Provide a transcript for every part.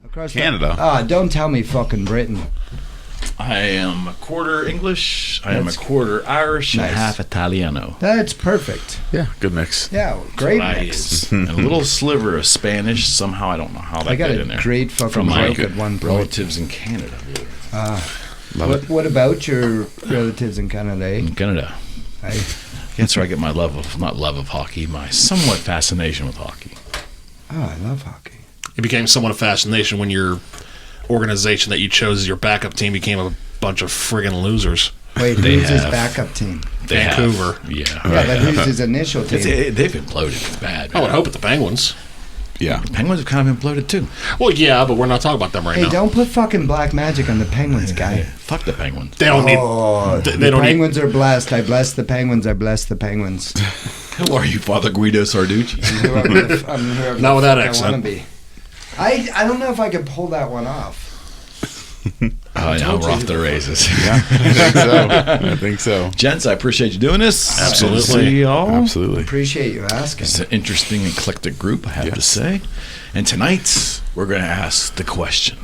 Across Canada. Don't tell me fucking Britain. I am a quarter English, I am a quarter Irish, and half Italiano. That's perfect. Yeah, good mix. Yeah, great mix. And a little sliver of Spanish. Somehow I don't know how that got in there. I got a great fucking from my joke at one point. relatives in Canada. What about your relatives in Canada? In Canada. That's where I get my not love of hockey, my somewhat fascination with hockey. Oh, I love hockey. It became somewhat a fascination when your organization that you chose as your backup team became a bunch of friggin' losers. Wait, who's his backup team? Vancouver. Yeah, but who's his initial team? They've imploded. It's bad. I would hope at the Penguins. Yeah. The Penguins have kind of imploded too. Well, yeah, but we're not talking about them right now. Hey, don't put fucking black magic on the Penguins, guy. Fuck the Penguins. They don't need... The Penguins are blessed. I bless the Penguins. I bless the Penguins. Who are you, Father Guido Sarducci? I'm whoever not with that I accent. want to be. I don't know if I could pull that one off. Now we're off the races. Yeah, I think so. Gents, I appreciate you doing this. Absolutely. See y'all. Absolutely. Appreciate you asking. It's an interesting, eclectic group, I have to say. And tonight, we're going to ask the question.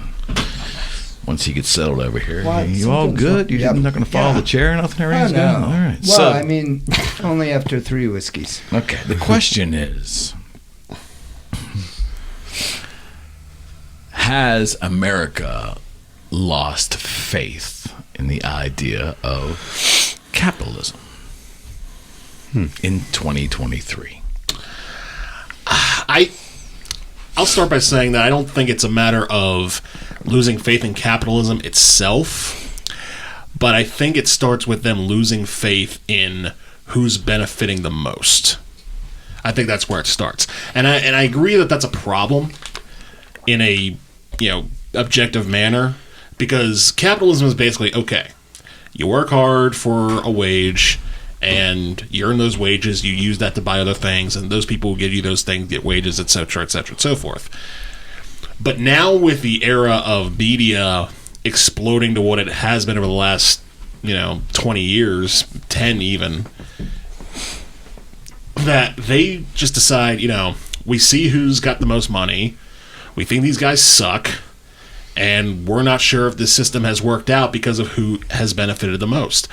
Once he gets settled over here. What? You all good? You're not going to follow the chair or nothing? Everything's good? All right. Well, I mean, only after 3 whiskeys. Okay. The question is, has America lost faith in the idea of capitalism in 2023? I'll start by saying that I don't think it's a matter of losing faith in capitalism itself, but I think it starts with them losing faith in who's benefiting the most. I think that's where it starts. And I agree that that's a problem in a, objective manner, because capitalism is basically, okay, you work hard for a wage, and you earn those wages, you use that to buy other things, and those people will give you those things, get wages, etc., etc., and so forth. But now with the era of media exploding to what it has been over the last, 20 years, 10 even, that they just decide, we see who's got the most money, we think these guys suck, and we're not sure if this system has worked out because of who has benefited the most.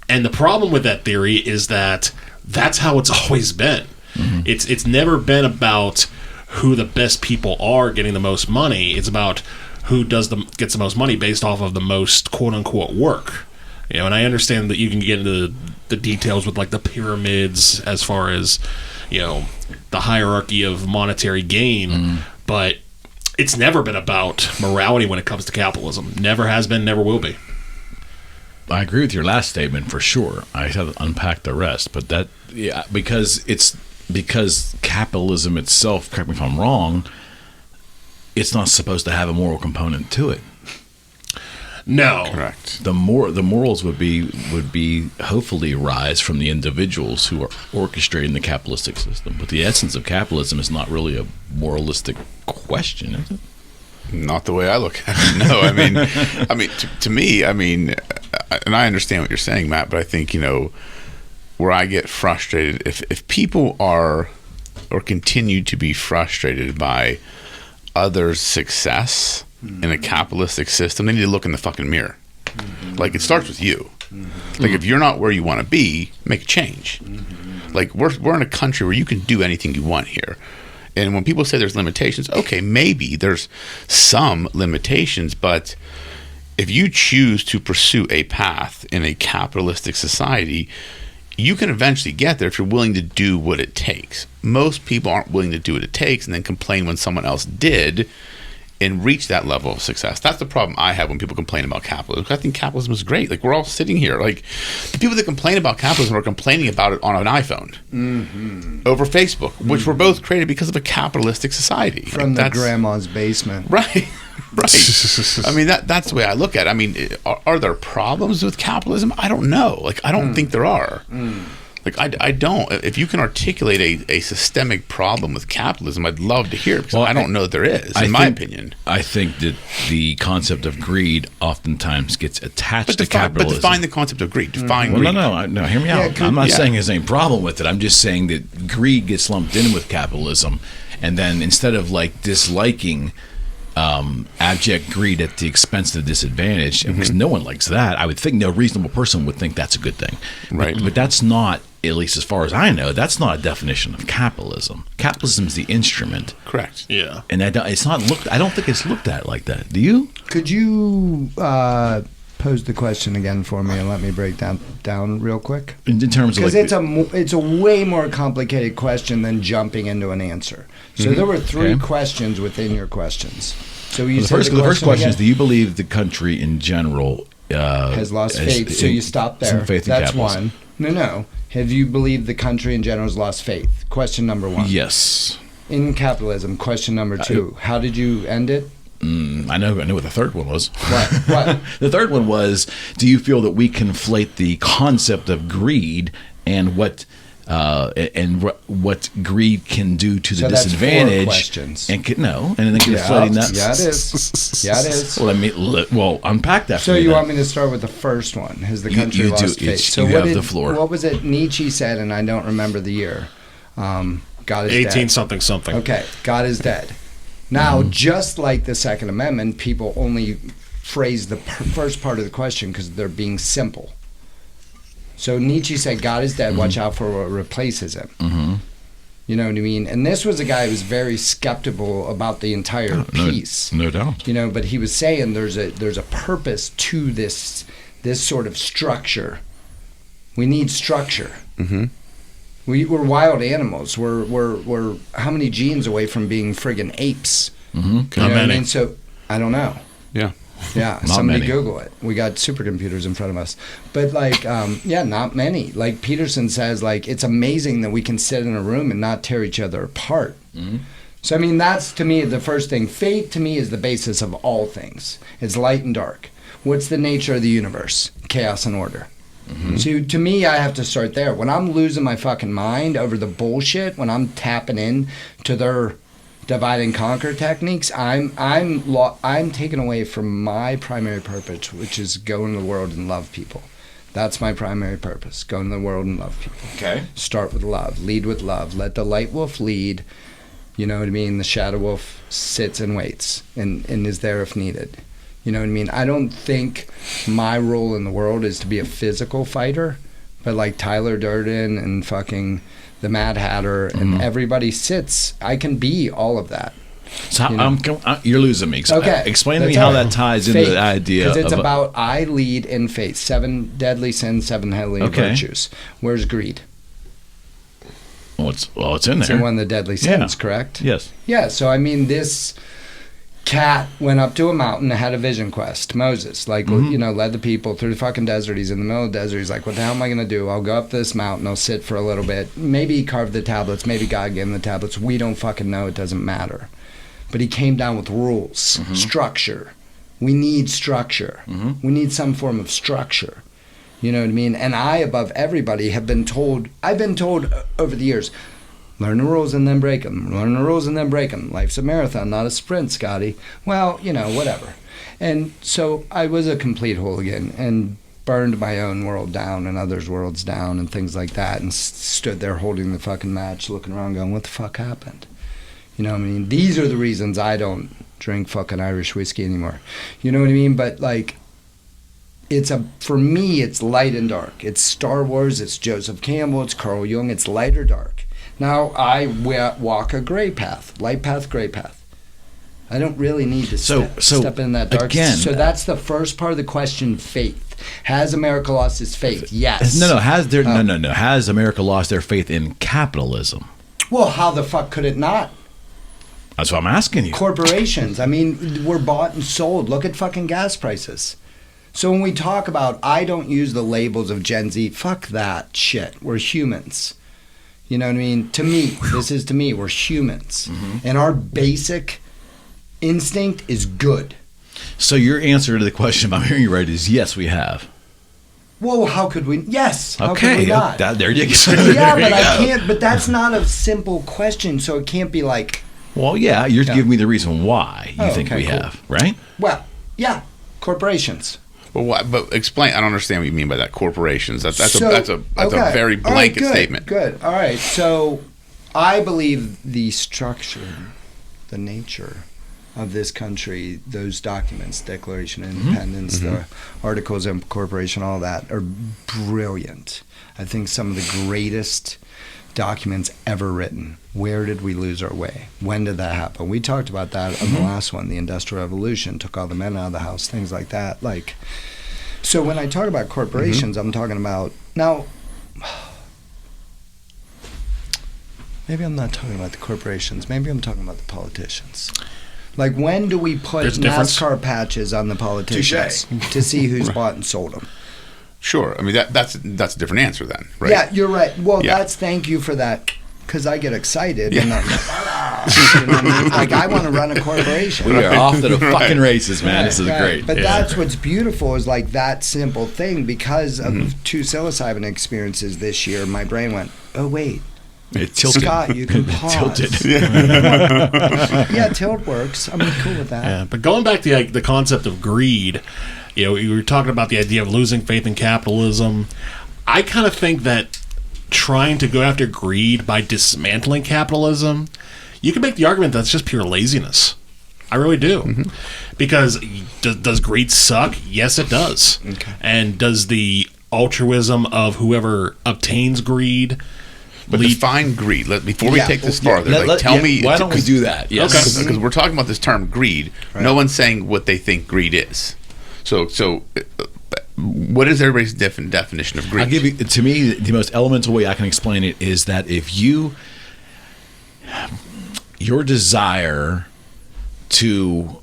And the problem with that theory is that that's how it's always been. Mm-hmm. It's never been about who the best people are getting the most money. It's about who gets the most money based off of the most quote-unquote work. And I understand that you can get into the details with like the pyramids as far as, the hierarchy of monetary gain, but it's never been about morality when it comes to capitalism. Never has been, never will be. I agree with your last statement for sure. I have to unpack the rest, but because capitalism itself, correct me if I'm wrong, it's not supposed to have a moral component to it. No, correct. The morals would be hopefully arise from the individuals who are orchestrating the capitalistic system. But the essence of capitalism is not really a moralistic question, is it? Not the way I look at it. No, I mean, to me, and I understand what you're saying, Matt, but I think where I get frustrated if people are or continue to be frustrated by others' success in a capitalistic system, they need to look in the fucking mirror. Like, it starts with you. Like, if you're not where you want to be, make a change. Like, we're in a country where you can do anything you want here. And when people say there's limitations, okay, maybe there's some limitations, but if you choose to pursue a path in a capitalistic society, you can eventually get there if you're willing to do what it takes. Most people aren't willing to do what it takes and then complain when someone else did and reach that level of success. That's the problem I have when people complain about capitalism. I think capitalism is great. Like, we're all sitting here. Like, the people that complain about capitalism are complaining about it on an iPhone over Facebook, which were both created because of a capitalistic society. From the grandma's basement. Right. I mean, that's the way I look at it. I mean, are there problems with capitalism? I don't know. Like, I don't think there are. Like, I don't. If you can articulate a systemic problem with capitalism, I'd love to hear it, because I don't know that there is, in my opinion. I think that the concept of greed oftentimes gets attached to capitalism. But define the concept of greed. Define greed. No, hear me out. I'm not saying there's any problem with it. I'm just saying that greed gets lumped in with capitalism, and then instead of like disliking abject greed at the expense of the disadvantaged, because no one likes that. I would think no reasonable person would think that's a good thing. Right. But that's not, at least as far as I know, that's not a definition of capitalism. Capitalism is the instrument. Correct. Yeah. And it's not looked. I don't think it's looked at like that. Do you? Could you pose the question again for me and let me break down real quick? In terms of, Because it's a way more complicated question than jumping into an answer. So there were three questions within your questions. So you said the first question again? is: do you believe the country in general Has lost faith. So you stop there. Some faith in That's capitalism. one. No. Have you believed the country in general has lost faith? Question number one. Yes. In capitalism. Question number two. How did you end it? I know what the third one was. What? The third one was: do you feel that we conflate the concept of greed and what greed can do to the So that's disadvantage? 4 questions. And and then conflating that. Yeah, it is. Yeah, it is. Well, unpack that. So for me you then. want me to start with the first one? Has the country you lost do. faith? It's- So you what have the floor. What was it Nietzsche said, and I don't remember the year. God is 18 dead. something. Okay, God is dead. Now, just like the Second Amendment, people only phrase the first part of the question because they're being simple. So Nietzsche said, God is dead, watch out for what replaces him. You know what I mean? And this was a guy who was very skeptical about the entire piece. No doubt. You know, but he was saying there's a purpose to this sort of structure. We need structure. We're wild animals. We're how many genes away from being friggin' apes? You know what I mean? So I don't know. Yeah. Yeah, Not somebody many. Google it. We got supercomputers in front of us, but like, not many. Like Peterson says, like it's amazing that we can sit in a room and not tear each other apart. So I mean, that's to me the first thing. Faith to me is the basis of all things. It's light and dark. What's the nature of the universe? Chaos and order. So to me, I have to start there. When I'm losing my fucking mind over the bullshit, when I'm tapping in to their divide and conquer techniques, I'm taken away from my primary purpose, which is go in the world and love people. That's my primary purpose. Go in the world and love people. Okay. Start with love. Lead with love. Let the light wolf lead. You know what I mean? The shadow wolf sits and waits and is there if needed. You know what I mean? I don't think my role in the world is to be a physical fighter, but like Tyler Durden and fucking the Mad Hatter and everybody sits, I can be all of that. So you're losing me. So Okay. Explain to me That's how all that right. ties into Faith, the idea. Because it's of about I lead in faith. 7 deadly sins, 7 deadly virtues. Where's greed? It's in It's there. in one of the deadly sins, correct? Yes. Yeah, so I mean, this cat went up to a mountain and had a vision quest. Moses, like, led the people through the fucking desert. He's in the middle of the desert. He's like, what the hell am I going to do? I'll go up this mountain. I'll sit for a little bit. Maybe he carved the tablets. Maybe God gave him the tablets. We don't fucking know. It doesn't matter. But he came down with rules, structure. We need structure. We need some form of structure. You know what I mean? And I, above everybody, I've been told over the years, learn the rules and then break them. Learn the rules and then break them. Life's a marathon, not a sprint, Scotty. Well, whatever. And so I was a complete hooligan and burned my own world down and others' worlds down and things like that, and stood there holding the fucking match, looking around going, what the fuck happened? You know what I mean? These are the reasons I don't drink fucking Irish whiskey anymore. You know what I mean? But like, for me, it's light and dark. It's Star Wars, it's Joseph Campbell, it's Carl Jung, it's light or dark. Now, I walk a gray path, light path, gray path. I don't really need to step in that dark. Again, so that's the first part of the question, faith. Has America lost its faith? Yes. No. Has America lost their faith in capitalism? Well, how the fuck could it not? That's what I'm asking you. Corporations. I mean, we're bought and sold. Look at fucking gas prices. So when we talk about, I don't use the labels of Gen Z, fuck that shit. We're humans. You know what I mean? To me, we're humans. And our basic instinct is good. So your answer to the question, if I'm hearing you right, is yes, we have. Well, how could we? Yes. How Okay. could we not? There you go. Yeah, There but you I go. can't. But that's not a simple question, so it can't be like. Well, yeah, you're giving me the reason why you think we cool. have, right? Well, yeah, corporations. Well, but explain. I don't understand what you mean by that. Corporations. That's a Okay. very All right, blanket good, statement. Good. All right. So, I believe the structure, the nature of this country, those documents, Declaration of Independence, the Articles of Incorporation, all that, are brilliant. I think some of the greatest documents ever written. Where did we lose our way? When did that happen? We talked about that on the last one. The Industrial Revolution took all the men out of the house, things like that. Like, so when I talk about corporations, I'm talking about, now, maybe I'm not talking about the corporations. Maybe I'm talking about the politicians. Like, when do we put NASCAR patches on the politicians to see who's bought and sold them? Sure. I mean, that's a different answer then, right? Yeah, you're right. Well, thank you for that, because I get excited. And I'm like, like, I want to run a corporation. We are off to the fucking races, man. This is great. But that's what's beautiful, is like that simple thing. Because of 2 psilocybin experiences this year, my brain went, oh, wait. It tilted. Scott, you can pause. Tilted. Yeah, tilt works. I'm cool with that. Yeah, but going back to the concept of greed, you were talking about the idea of losing faith in capitalism. I kind of think that trying to go after greed by dismantling capitalism, you can make the argument that's just pure laziness. I really do. Because does greed suck? Yes, it does. Okay. And does the altruism of whoever obtains greed... But define greed. Before we take this farther, tell me... Why don't we do that? Yes. Because we're talking about this term greed. Right. No one's saying what they think greed is. So what is everybody's definition of greed? I'll give you, to me, the most elemental way I can explain it is that if your desire to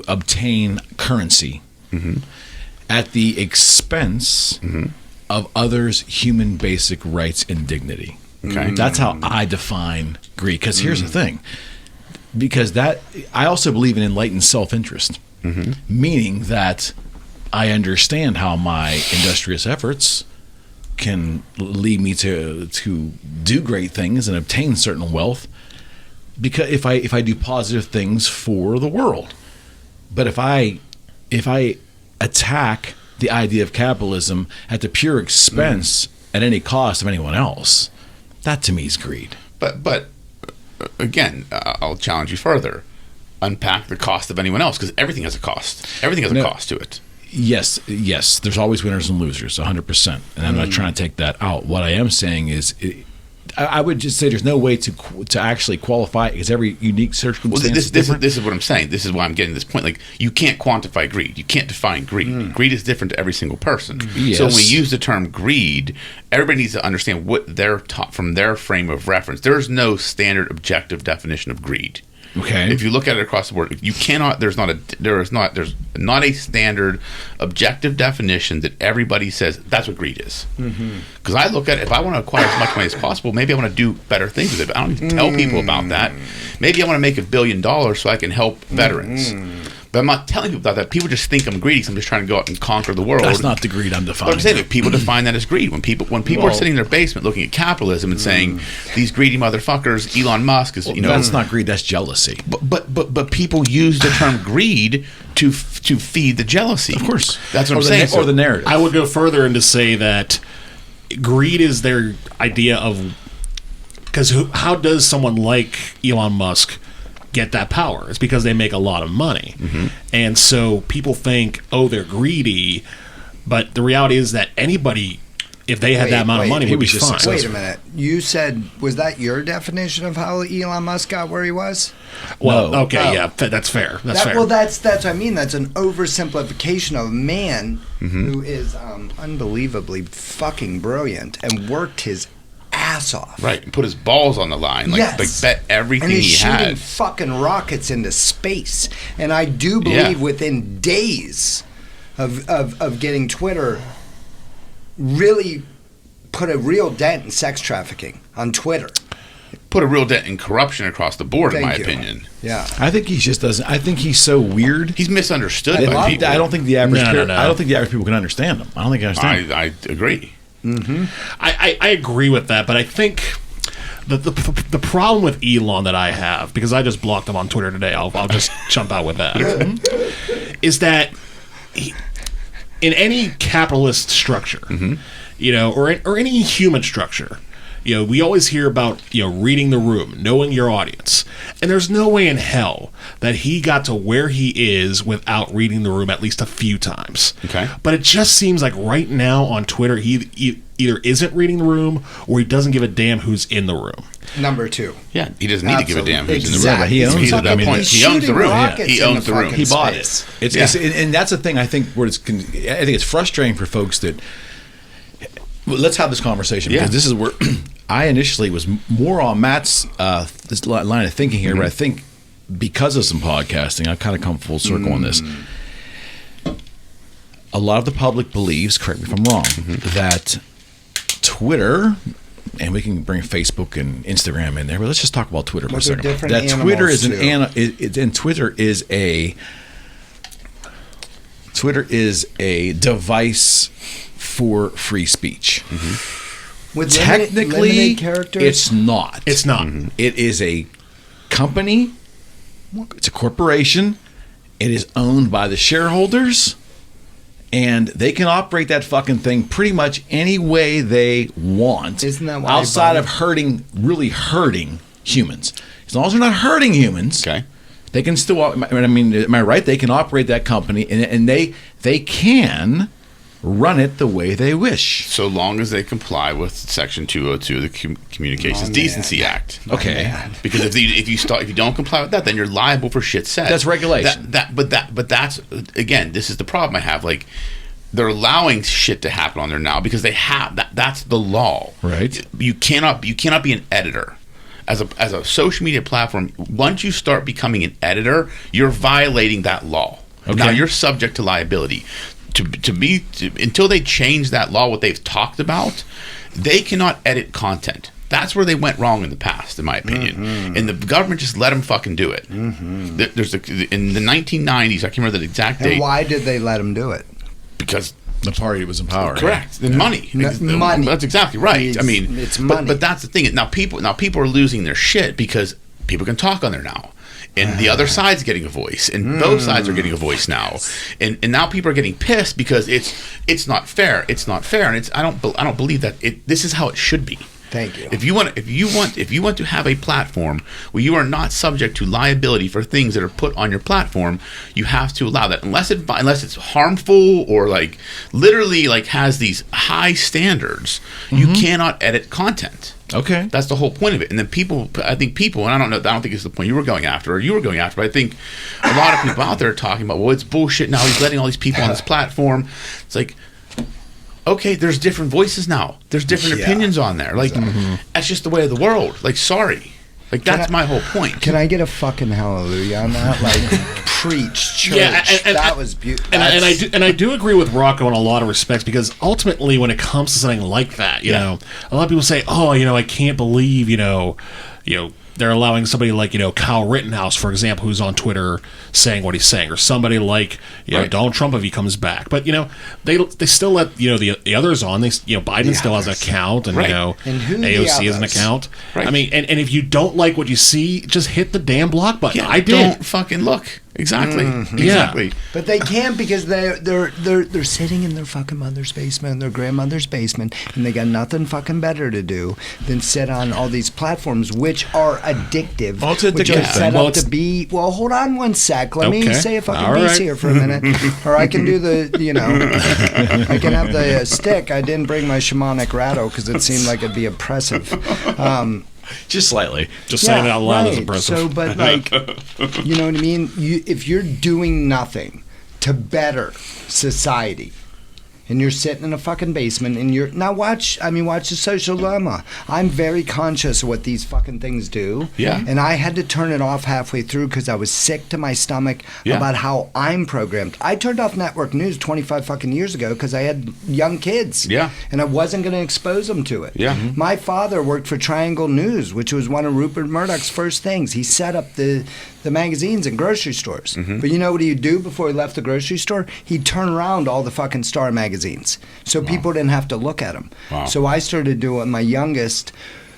obtain currency at the expense of others' human basic rights and dignity. Okay. That's how I define greed. Because here's the thing. Because I also believe in enlightened self-interest, meaning that I understand how my industrious efforts can lead me to do great things and obtain certain wealth, because if I do positive things for the world. But if I attack the idea of capitalism at the pure expense at any cost of anyone else, that to me is greed. But again, I'll challenge you further. Unpack the cost of anyone else, because everything has a cost. Everything has a cost to it. Yes. There's always winners and losers, 100%. And I'm not trying to take that out. What I am saying is, I would just say there's no way to actually qualify it, because every unique circumstance is different. This is what I'm saying. This is why I'm getting this point. Like, you can't quantify greed. You can't define greed. Greed is different to every single person. Yes. So when we use the term greed, everybody needs to understand what they're taught from their frame of reference. There is no standard objective definition of greed. Okay. If you look at it across the board, you cannot. There's not a standard objective definition that everybody says that's what greed is. Because I look at it, if I want to acquire as much money as possible, maybe I want to do better things with it. But I don't need to tell people about that. Maybe I want to make $1 billion so I can help veterans. But I'm not telling people about that. People just think I'm greedy, so I'm just trying to go out and conquer the world. That's not the greed I'm defining. But I'm saying that people define that as greed. When people are sitting in their basement looking at capitalism and saying, these greedy motherfuckers, Elon Musk is, that's not greed, that's jealousy. But people use the term greed to feed the jealousy. Of course. That's what I'm saying. Or the narrative. I would go further and to say that greed is their idea of... Because how does someone like Elon Musk get that power? It's because they make a lot of money. And so people think, oh, they're greedy, but the reality is that anybody, if they had that amount of money, would be fine. Wait a minute. You said, was that your definition of how Elon Musk got where he was? Well, okay, yeah, that's fair. Fair. Well, that's what I mean. That's an oversimplification of a man who is unbelievably fucking brilliant and worked his ass off. Right, and put his balls on the line. Like bet everything and he's he had. shooting fucking rockets into space. And I do believe within days of getting Twitter, really put a real dent in sex trafficking on Twitter. Put a real dent in corruption across the board, in my opinion. Yeah, I think he just doesn't. I think he's so weird. He's misunderstood by people. I don't think the average. I don't think the average people can understand him. I don't think I understand. I agree. I agree with that, but I think the problem with Elon that I have, because I just blocked him on Twitter today, I'll just jump out with that, is that in any capitalist structure, or any human structure, we always hear about, reading the room, knowing your audience. And there's no way in hell that he got to where he is without reading the room at least a few times. Okay. But it just seems like right now on Twitter, he either isn't reading the room or he doesn't give a damn who's in the room. Number 2. Yeah, he doesn't need to give a damn who's in the room. Exactly. He owns He's at that point. He owns the room. He owns the room. He bought it. And that's the thing. I think I think it's frustrating for folks that. Let's have this conversation because this is where I initially was more on Matt's this line of thinking here, but I think because of some podcasting, I've kind of come full circle on this. A lot of the public believes, correct me if I'm wrong, that Twitter, and we can bring Facebook and Instagram in there, but let's just talk about Twitter for a second. That Twitter is a device for free speech. With technically, limited characters? it's not. It's not. It is a company. It's a corporation. It is owned by the shareholders, and they can operate that fucking thing pretty much any way they want. Isn't that why outside of really hurting humans? As long as they're not hurting humans, Okay. they can still. I mean, am I right? They can operate that company, and they can run it the way they wish. So long as they comply with Section 202 of the Communications Decency Act. Okay. Because if you don't comply with that, then you're liable for shit said. That's regulation. But that's again, this is the problem I have. Like, they're allowing shit to happen on there now because they have that. That's the law. Right. You cannot be an editor. As a social media platform, once you start becoming an editor, you're violating that law. Okay. Now you're subject to liability. Until they change that law, what they've talked about, they cannot edit content. That's where they went wrong in the past, in my opinion. And the government just let them fucking do it. In the 1990s, I can't remember the exact date. And why did they let them do it? Because the party was in power. correct, the money. Money. That's exactly right. I mean, it's money. But that's the thing. Now people are losing their shit because people can talk on there now. And the other side's getting a voice, and both sides are getting a voice now, and now people are getting pissed because it's not fair. It's not fair, and I don't believe that this is how it should be. Thank you. If you want to have a platform where you are not subject to liability for things that are put on your platform, you have to allow that unless it's harmful or like literally like has these high standards. You cannot edit content. Okay. That's the whole point of it. And then I think people, and I don't think it's the point you were going after, but I think a lot of people out there are talking about, well, it's bullshit now. He's letting all these people on this platform. It's like, okay, there's different voices now. There's different opinions on there. Like, that's just the way of the world. Like, sorry. Like, that's my whole point. Can I get a fucking hallelujah on that? Like, preach, church. Yeah, that was beautiful. And I do agree with Rocco in a lot of respects because ultimately, when it comes to something like that, you know, a lot of people say, "Oh, I can't believe, they're allowing somebody like Kyle Rittenhouse, for example, who's on Twitter saying what he's saying, or somebody like Donald Trump if he comes back." But they still let the others on. Biden still has an account, and And who AOC has an account. Right. I mean, and if you don't like what you see, just hit the damn block button. Yeah, I did. Don't fucking look. Exactly. Exactly. But they can't because they're sitting in their fucking mother's basement, their grandmother's basement, and they got nothing fucking better to do than sit on all these platforms, which are addictive. Oh, it's addictive. Which are set Well, up to be. Well, hold on one sec. Let me Okay. say a fucking All piece right. here for a minute, or I can do the. I can have the stick. I didn't bring my shamanic rattle because it seemed like it'd be oppressive. Just slightly. Just saying it out loud is right. impressive. So, but like, you know what I mean? If you're doing nothing to better society, and you're sitting in a fucking basement, and you're now watch the Social Dilemma. I'm very conscious of what these fucking things do. Yeah. And I had to turn it off halfway through because I was sick to my stomach about how I'm programmed. I turned off network news 25 fucking years ago because I had young kids. Yeah. And I wasn't going to expose them to it. Yeah. My father worked for Triangle News, which was one of Rupert Murdoch's first things. He set up the magazines in grocery stores. But you know what he'd do before he left the grocery store? He'd turn around all the fucking Star magazines so people didn't have to look at them. Wow. So I started doing my youngest.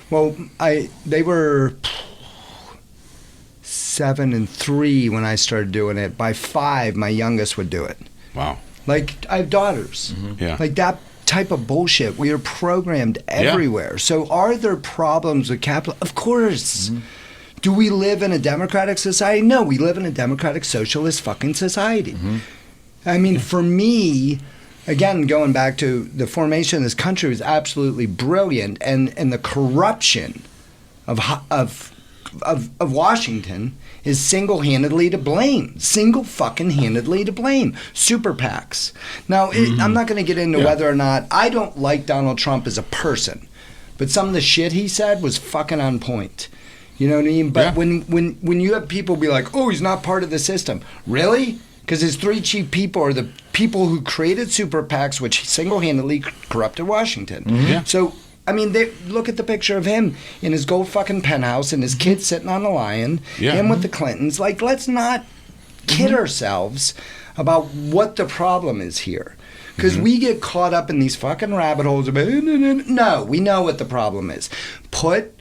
Well, they were 7 and 3 when I started doing it. By 5, my youngest would do it. Wow. Like, I have daughters. Yeah. Like, that type of bullshit. We are programmed everywhere. So are there problems with capital? Of course. Do we live in a democratic society? No, we live in a democratic socialist fucking society. I mean, for me, again, going back to the formation of this country was absolutely brilliant, and the corruption of Washington is single-handedly to blame. Single-fucking-handedly to blame. Super PACs. Now, I'm not going to get into whether or not I don't like Donald Trump as a person, but some of the shit he said was fucking on point. You know what I mean? But when you have people be like, oh, he's not part of the system. Really? Because his three chief people are the people who created super PACs, which single-handedly corrupted Washington. So, I mean, look at the picture of him in his gold fucking penthouse and his kids sitting on the lion, him with the Clintons. Like, let's not kid ourselves about what the problem is here. Because we get caught up in these fucking rabbit holes about, no, we know what the problem is. Put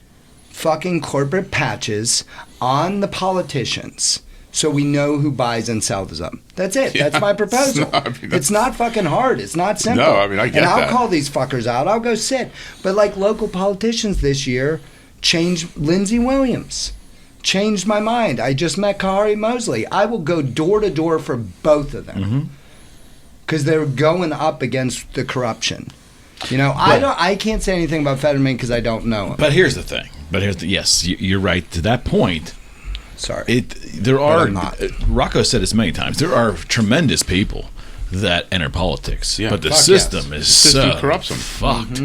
fucking corporate patches on the politicians so we know who buys and sells them. That's it. That's my proposal. It's not fucking hard. It's not simple. No, I mean, I get and that. I'll call these fuckers out. I'll go sit. But like local politicians this year changed Lindsey Williams. Changed my mind. I just met Kahari Mosley. I will go door to door for both of them. Because they're going up against the corruption. You know, I can't say anything about Fetterman because I don't know him. But here's the thing. Yes, you're right to that point. Sorry. There are, Rocco said this many times, there are tremendous people that enter politics, but the system is so corrupts them. Fucked.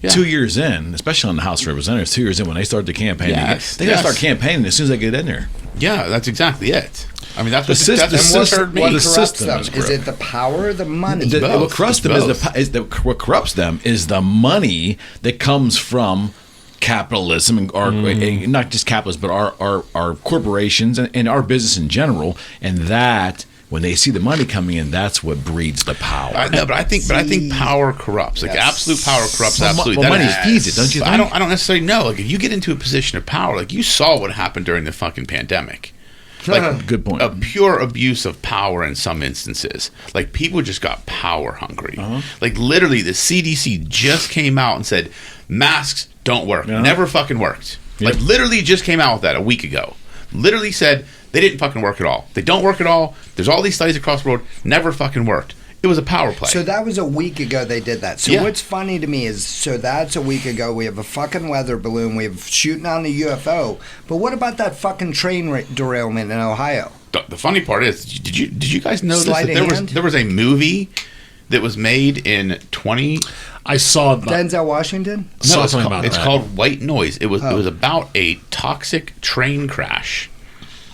2 years in, especially on the House of Representatives, 2 years in when they start the campaign, they got to start campaigning as soon as they get in there. Yeah, that's exactly it. I mean, that's what corrupts them. Is it the power or the money? What corrupts them is the money that comes from capitalism, or not just capitalism, but our corporations and our business in general, and that when they see the money coming in, that's what breeds the power. But I think power corrupts. Like absolute power corrupts. Absolutely. Well, money feeds it, don't you think? I don't necessarily know. Like if you get into a position of power, like you saw what happened during the fucking pandemic. Like good point. A pure abuse of power in some instances. Like people just got power hungry. Like literally, the CDC just came out and said masks don't work. Never fucking worked. Like literally just came out with that a week ago. Literally said they didn't fucking work at all. They don't work at all. There's all these studies across the world. Never fucking worked. It was a power play. So that was a week ago they did that. So what's funny to me is, so that's a week ago. We have a fucking weather balloon. We have shooting on a UFO. But what about that fucking train derailment in Ohio? The funny part is, did you guys know that there was a movie that was made in 20... I saw Denzel Washington? No, it's called White Noise. It was about a toxic train crash.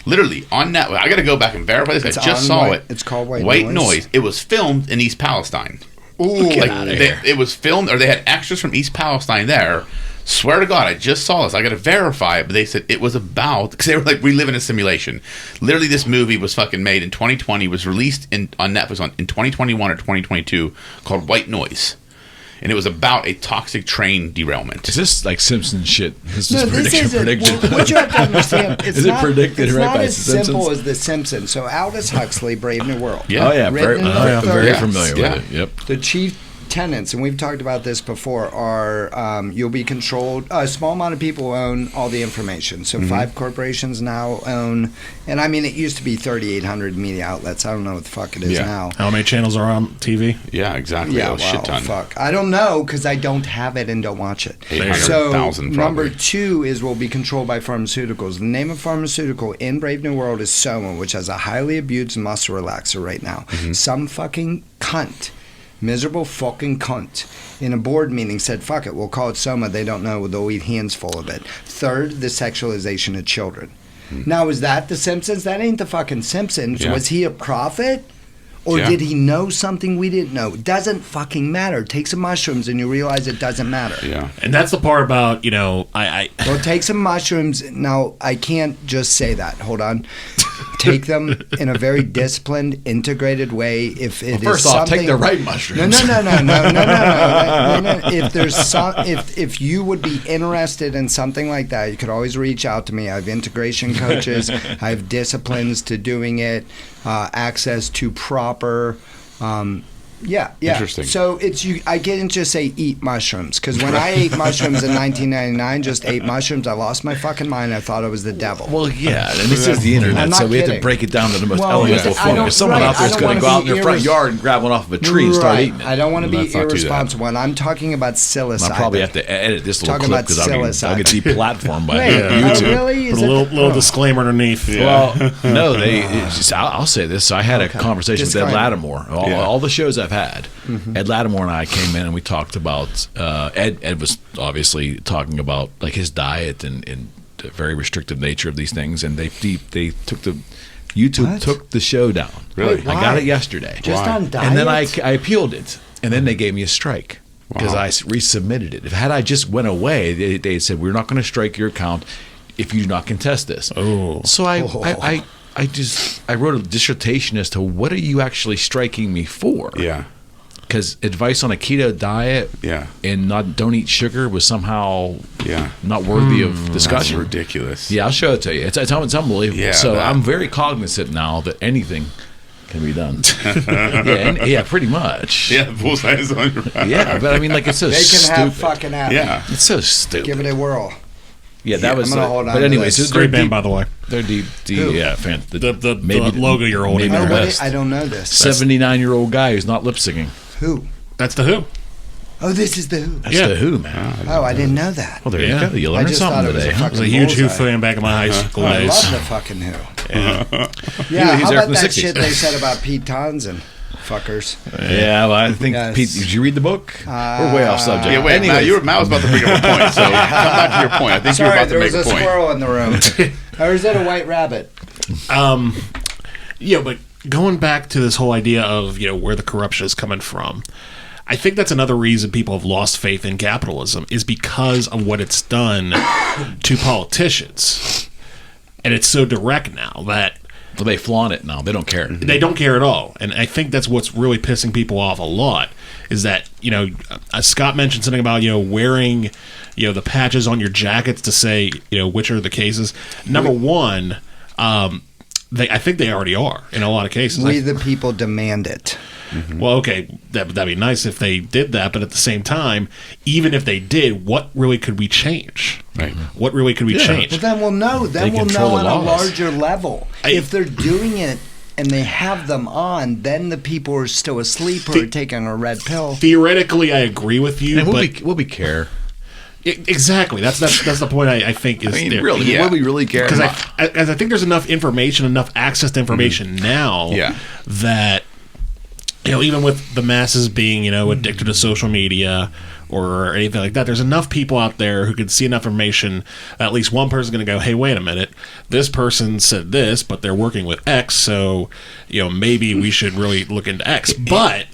Literally on Netflix. I got to go back and verify this. I just saw it. It's called White Noise. It was filmed in East Palestine. Ooh, get out of here. It was filmed, or they had extras from East Palestine there. Swear to God, I just saw this. I got to verify it, but they said it was about, because they were like, we live in a simulation. Literally, this movie was fucking made in 2020, was released on Netflix in 2021 or 2022, called White Noise. And it was about a toxic train derailment. Is this like Simpsons shit? This is prediction. What you have to understand, it's is not, it predicted it's right not by as Simpsons? simple as The Simpsons. So Aldous Huxley, Brave New World. Yeah. Oh, yeah. Very familiar with it. Yep. The chief tenants, and we've talked about this before, are you'll be controlled. A small amount of people own all the information. So 5 corporations now own, and I mean, it used to be 3,800 media outlets. I don't know what the fuck it is now. How many channels are on TV? Yeah, exactly. Yeah, shit ton. Fuck. I don't know because I don't have it and don't watch it. 800,000 So number 2 is will be controlled by pharmaceuticals. The name of pharmaceutical in Brave New World is Soma, which has a highly abused muscle relaxer right now. Some fucking cunt, miserable fucking cunt, in a board meeting said, fuck it, we'll call it Soma. They don't know, they'll eat hands full of it. 3rd, the sexualization of children. Now, is that the Simpsons? That ain't the fucking Simpsons. Yeah. Was he a prophet? Or did he know something we didn't know? It doesn't fucking matter. Take some mushrooms and you realize it doesn't matter. Yeah. And that's the part about, Well, take some mushrooms. Now, I can't just say that. Hold on. Take them in a very disciplined, integrated way. If it is first off, take the right mushrooms. No. If there's if you would be interested in something like that, you could always reach out to me. I have integration coaches. I have disciplines to doing it. Access to proper Yeah. Interesting. So I can't just say eat mushrooms, because when I ate mushrooms in 1999, just ate mushrooms, I lost my fucking mind. I thought I was the devil. Well, yeah, and this is the internet, I'm not so we have to kidding. break it down to the most Well, elemental I form. don't- Because someone right, out there is I don't going to go wanna out in their be front yard and grab one off of a tree and start eating it. I don't want to be Let's not do that. irresponsible. And I'm talking about psilocybin. I'll probably have to edit this little Talking clip about because I'll get deplatformed by Wait, YouTube. really? Put Is a it little disclaimer underneath. Well, no, I'll say this. I had a conversation with Ed Disclaimer. Lattimore. All the shows I've had, Ed Lattimore and I came in and we talked about. Ed was obviously talking about like his diet and the very restrictive nature of these things, and they took the YouTube What? took the show down. Really? Wait, I why? got it yesterday. Just on diet? And then I appealed it, and then they gave me a strike because I resubmitted it. If had I just went away, they said we're not going to strike your account if you do not contest this. Oh. So I wrote a dissertation as to what are you actually striking me for? Yeah. Because advice on a keto diet Yeah. and don't eat sugar was somehow Yeah. not worthy of That's discussion. ridiculous. Yeah, I'll show it to you. It's unbelievable. Yeah, so that- I'm very cognizant now that anything can be done. yeah, pretty much. Yeah, the bullseye is on your back. Yeah, but I mean, like, it's so They can stupid. have fucking at me. Yeah. It's so stupid. Give it a whirl. Yeah, that was. I'm gonna hold on but to anyways, this. they're Great band, deep. by the way. They're deep. Who? Yeah, fan. The logo you're holding. maybe Oh, the what best. I don't know this. 79-year-old guy who's not lip syncing. Who? That's the Who. Oh, this is the Who. That's Yeah. the Who, man. Oh, I didn't know that. Well, there Yeah. you go. You I learned just thought something it was today. a Huh? I was a fucking huge Who bullseye. fan back in my high school I days. love the fucking Who. Yeah. Yeah, He's how there about from the that 60s. shit they said about Pete Townsend? Fuckers. Yeah, well, I think Yes. Pete. Did you read the book? We're way off subject. Yeah, wait, Anyways. Matt was about to bring up a point, so come back to your point. I think you were Sorry, about to there make was a a point. squirrel in the room. Or is it a white rabbit? Yeah, but going back to this whole idea of where the corruption is coming from, I think that's another reason people have lost faith in capitalism is because of what it's done to politicians, and it's so direct now that Well, they flaunt it now. They don't care. they don't care at all. And I think that's what's really pissing people off a lot is that Scott mentioned something about wearing the patches on your jackets to say which are the cases. Number one, I think they already are in a lot of cases. We the people demand it. Well, okay, that'd be nice if they did that, but at the same time, even if they did, what really could we change? Right. What really could we change? Well, then we'll know. Then They we'll control know the on a laws. larger level. If they're doing it and they have them on, then the people are still asleep or taking a red pill. Theoretically, I agree with you, And but will we care? exactly that's the point I think is I mean, there. really, Yeah. will we really care? Because I think there's enough information, enough access to information now Yeah. that even with the masses being addicted to social media or anything like that, there's enough people out there who can see enough information. At least one person's going to go, "Hey, wait a minute, this person said this, but they're working with X, so maybe we should really look into X." But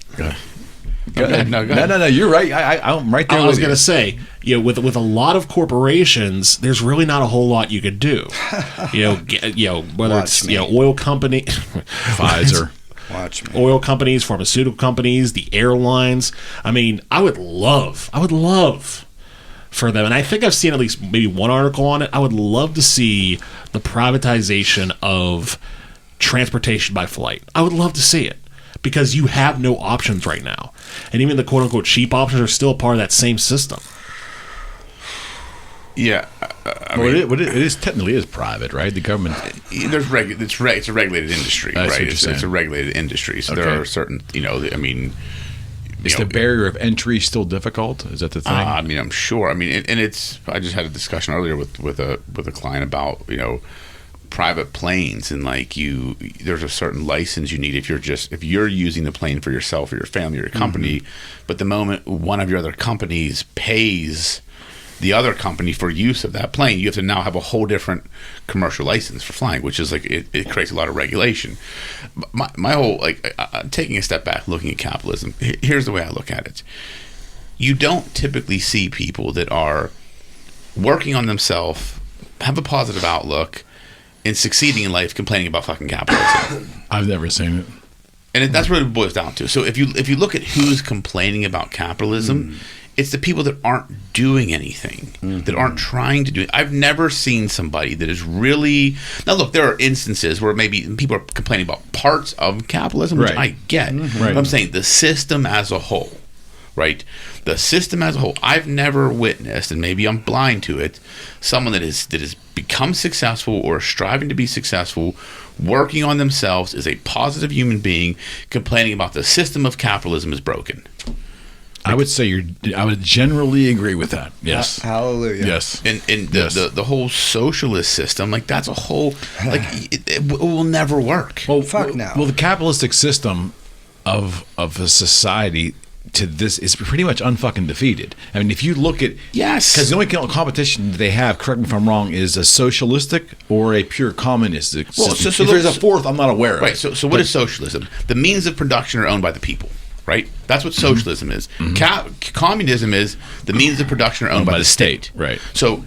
Go ahead. No, go ahead. No. You're right. I'm right there. I was with going to say, with a lot of corporations, there's really not a whole lot you could do. Whether Watch it's me. oil company, Pfizer. Watch me. oil companies, pharmaceutical companies, the airlines. I mean, I would love for them, and I think I've seen at least maybe one article on it. I would love to see the privatization of transportation by flight. I would love to see it. Because you have no options right now. And even the quote-unquote cheap options are still a part of that same system. Yeah. It is technically is private, right? The government. It's a regulated industry, I see what right? you're It's saying. a regulated industry. So Okay. there are certain, Is the barrier of entry still difficult? Is that the thing? I'm sure. And it's. I just had a discussion earlier with a client about private planes and there's a certain license you need if you're using the plane for yourself or your family or your company, but the moment one of your other companies pays the other company for use of that plane, you have to now have a whole different commercial license for flying, which is it creates a lot of regulation. My whole taking a step back, looking at capitalism. Here's the way I look at it: you don't typically see people that are working on themselves, have a positive outlook, and succeeding in life complaining about fucking capitalism. I've never seen it. And that's what it boils down to. So if you look at who's complaining about capitalism, It's the people that aren't doing anything, that aren't trying to do it. I've never seen somebody that is really... Now, look, there are instances where maybe people are complaining about parts of capitalism, which I get. But I'm saying the system as a whole, right? The system as a whole. I've never witnessed, and maybe I'm blind to it, someone that has become successful or striving to be successful, working on themselves, is a positive human being, complaining about the system of capitalism is broken. I would say I would generally agree with that. Yes. Hallelujah. Yes. And the whole socialist system, like that's a whole, like it will never work. Well, Fuck no. Well, the capitalistic system of a society to this is pretty much unfucking defeated. I mean, if you look at because the only competition they have, correct me if I'm wrong, is a socialistic or a pure communistic system. So if there's a fourth, I'm not aware of. Right. So what is socialism? The means of production are owned by the people. Right? That's what socialism is. Communism is the means of production are owned by the state. Right. So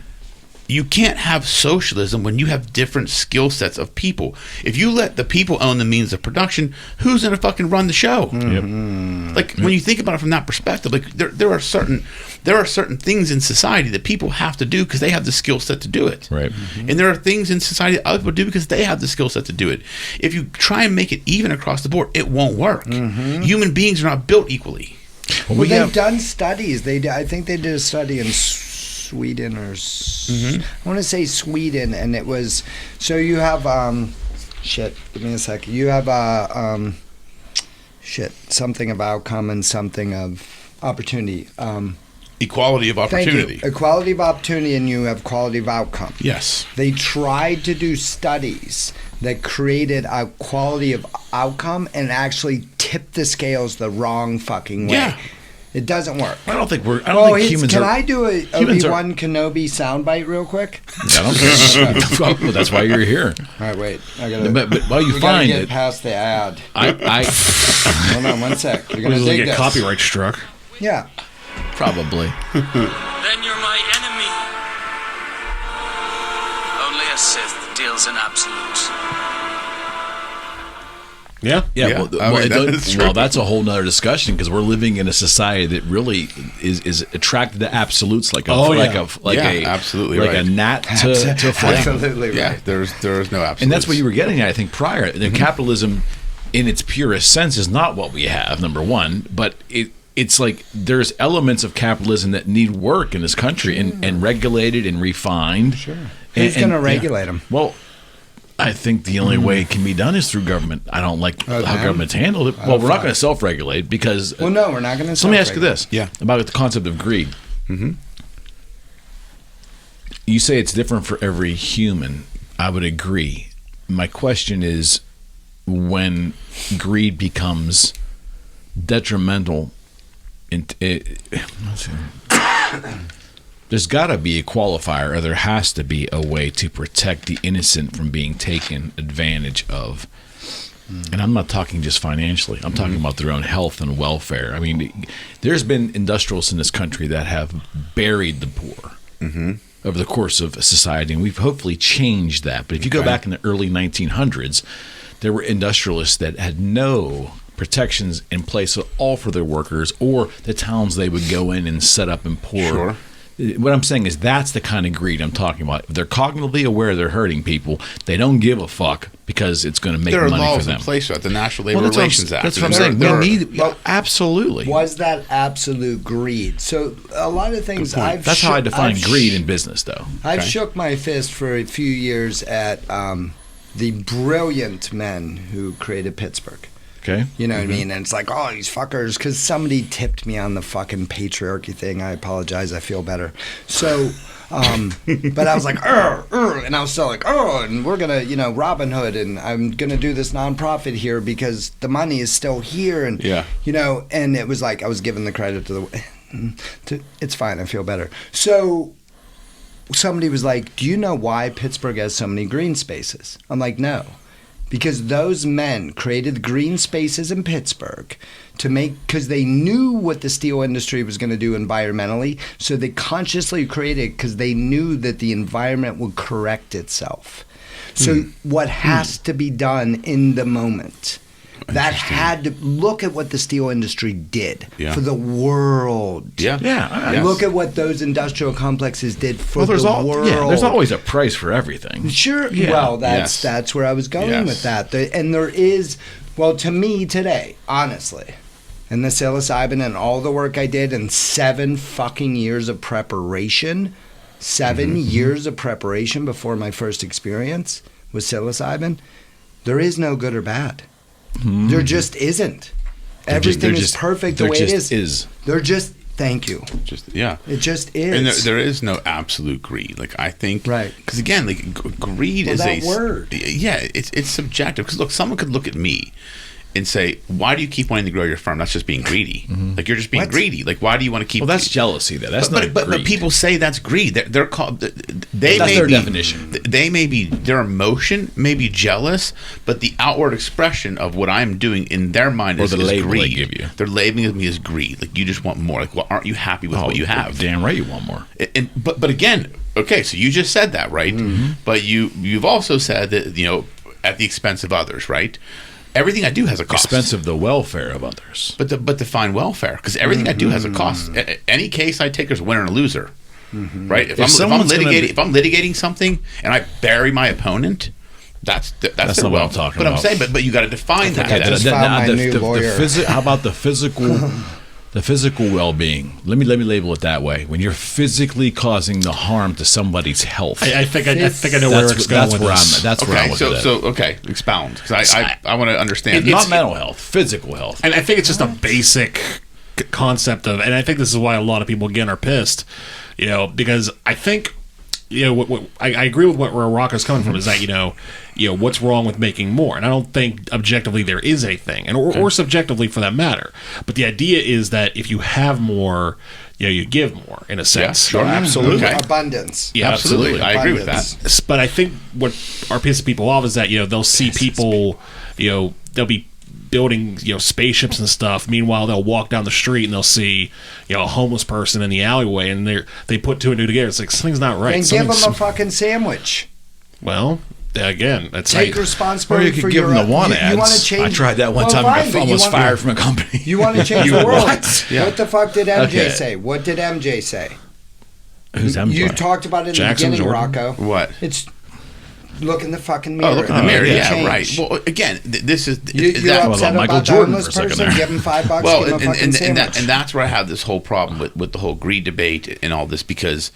you can't have socialism when you have different skill sets of people. If you let the people own the means of production, who's going to fucking run the show? Like when you think about it from that perspective, like there are certain things in society that people have to do because they have the skill set to do it. Right. And there are things in society that other people do because they have the skill set to do it. If you try and make it even across the board, it won't work. Human beings are not built equally. Well, they've done studies. I think they did a study in Sweden or I want to say Sweden, and it was so you have give me a second. You have something of outcome and something of opportunity. Equality of opportunity. Thank you. Equality of opportunity, and you have quality of outcome. Yes. They tried to do studies that created a quality of outcome and actually tipped the scales the wrong fucking way. Yeah. It doesn't work. I don't think humans can are... I do a Obi-Wan Kenobi soundbite real quick? I don't care. Well, that's why you're here. All right, wait. I gotta. But while you find get it, past the ad. I Hold on 1 sec. We're gonna dig get this. copyright struck. Yeah. probably. Then you're my enemy. Only a Sith deals in absolutes. Yeah. Yeah, well, that's a whole nother discussion because we're living in a society that really is attracted to absolutes, like absolutely like right. a gnat to a flame. Absolutely right. Yeah, there is no absolutes. And that's what you were getting at, I think, prior. The capitalism, in its purest sense, is not what we have. Number one, but it's like there's elements of capitalism that need work in this country and regulated and refined. Sure. Who's going to regulate them? Well, I think the only way it can be done is through government. I don't like how government's handled it. Well, we're not going to self-regulate because... Well, no, we're not going to So let me ask you this about the concept of greed. Mm-hmm. You say it's different for every human. I would agree. My question is, when greed becomes detrimental... There's got to be a qualifier, or there has to be a way to protect the innocent from being taken advantage of. And I'm not talking just financially. I'm talking about their own health and welfare. I mean, there's been industrialists in this country that have buried the poor over the course of society, and we've hopefully changed that. But if you go back in the early 1900s, there were industrialists that had no protections in place at all for their workers or the towns they would go in and set up and pour. Sure. What I'm saying is that's the kind of greed I'm talking about. If they're cognitively aware they're hurting people, they don't give a fuck because it's going to make money for them. There are laws in place at the National Labor Relations Act. That's what I'm saying. Absolutely. Was that absolute greed? So a lot of things That's how I define greed in business, though. I've shook my fist for a few years at the brilliant men who created Pittsburgh. Okay. You know what I mean? And it's like, oh, these fuckers, because somebody tipped me on the fucking patriarchy thing. I apologize. I feel better. So, but I was like, and I was still like, and we're going to, Robin Hood, and I'm going to do this nonprofit here because the money is still here. And, and it was like, I was giving the credit it's fine. I feel better. So somebody was like, do you know why Pittsburgh has so many green spaces? I'm like, no. Because those men created green spaces in Pittsburgh because they knew what the steel industry was going to do environmentally. So they consciously created because they knew that the environment would correct itself. So what has to be done in the moment? that interesting. had to look at what the steel industry did Yeah. for the world. Yeah. Yeah. Look at what those industrial complexes did for there's the world. Yeah, there's always a price for everything. Sure. Yeah. Well, Yes. that's where I was going Yes. with that. And there is, well, to me today, honestly, and the psilocybin and all the work I did and 7 fucking years of preparation, 7 years of preparation before my first experience with psilocybin, there is no good or bad. There just isn't. Everything is perfect the way it is. They're just, thank you. It just is. And there is no absolute greed. Like, I think, Right. Because again, like greed is that a word. Yeah, it's subjective. Because look, someone could look at me and say, "Why do you keep wanting to grow your firm? That's just being greedy. Like, you're just being What? greedy. Like, why do you want to keep?" Well, that's jealousy. That's not but greed. people say that's greed. They're called. They That's may their be, definition. They may be, their emotion may be jealous, but the outward expression of what I'm doing in their mind Or is the label they greed. give you. They're labeling me as greed. Like, you just want more. Like, well, aren't you happy with what you have? Damn right you want more. But again, okay, so you just said that, right? But you've also said that, at the expense of others, right? Everything I do has a cost. Expense of the welfare of others. But define welfare, because everything I do has a cost. Any case I take, there's a winner and a loser, right? If I'm litigating something and I bury my opponent, that's their not what I'm wealth. talking But I'm about. saying, but you got to define that. I just found my new lawyer. How about the physical? The physical well-being. Let me label it that way. When you're physically causing the harm to somebody's health, I think I know where Eric's going with this. That's where I'm looking at. Okay, expound, because I want to understand. Not mental health, physical health. And I think it's just a basic concept of, and I think this is why a lot of people again are pissed, because I think, I agree with where Rocco's coming from is that what's wrong with making more, and I don't think objectively there is anything, or subjectively for that matter. But the idea is that if you have more, you give more in a sense. Yeah, sure, absolutely. Okay. Abundance. Yeah, Absolutely. I agree with that. But I think what are pissing people off is that they'll see people, they'll be building spaceships and stuff. Meanwhile, they'll walk down the street and they'll see a homeless person in the alleyway, and they put 2 and 2 together. It's like something's not right. And give them a fucking sandwich. Well, again, that's Take Or responsibility you for could give them the want you want to ads. change. I tried that one time and got almost fired from a company. You want to change the world. Yeah. What the fuck did MJ Okay. say? What did MJ say? Who's MJ? You talked about it in Jackson the beginning, Jordan? Rocco. What? It's look in the fucking mirror. Oh, look in the mirror. Make a Yeah, change. right. Well, again, this is You're that. upset Michael about the Jordan homeless for a second person. there. Give him $5. Well, give him a fucking sandwich. and that's where I have this whole problem with the whole greed debate and all this, because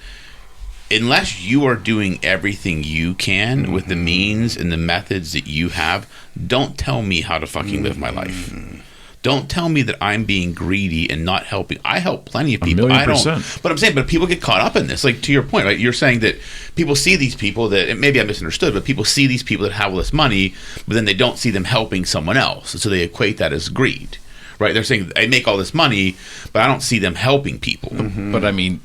unless you are doing everything you can with the means and the methods that you have, don't tell me how to fucking live my life. Don't tell me that I'm being greedy and not helping. I help plenty of people. 1,000,000%. But I'm saying, but people get caught up in this. Like, to your point, right? You're saying that people see these people that, and maybe I misunderstood, but people see these people that have all this money, but then they don't see them helping someone else. So they equate that as greed, right? They're saying, I make all this money, but I don't see them helping people. But I mean,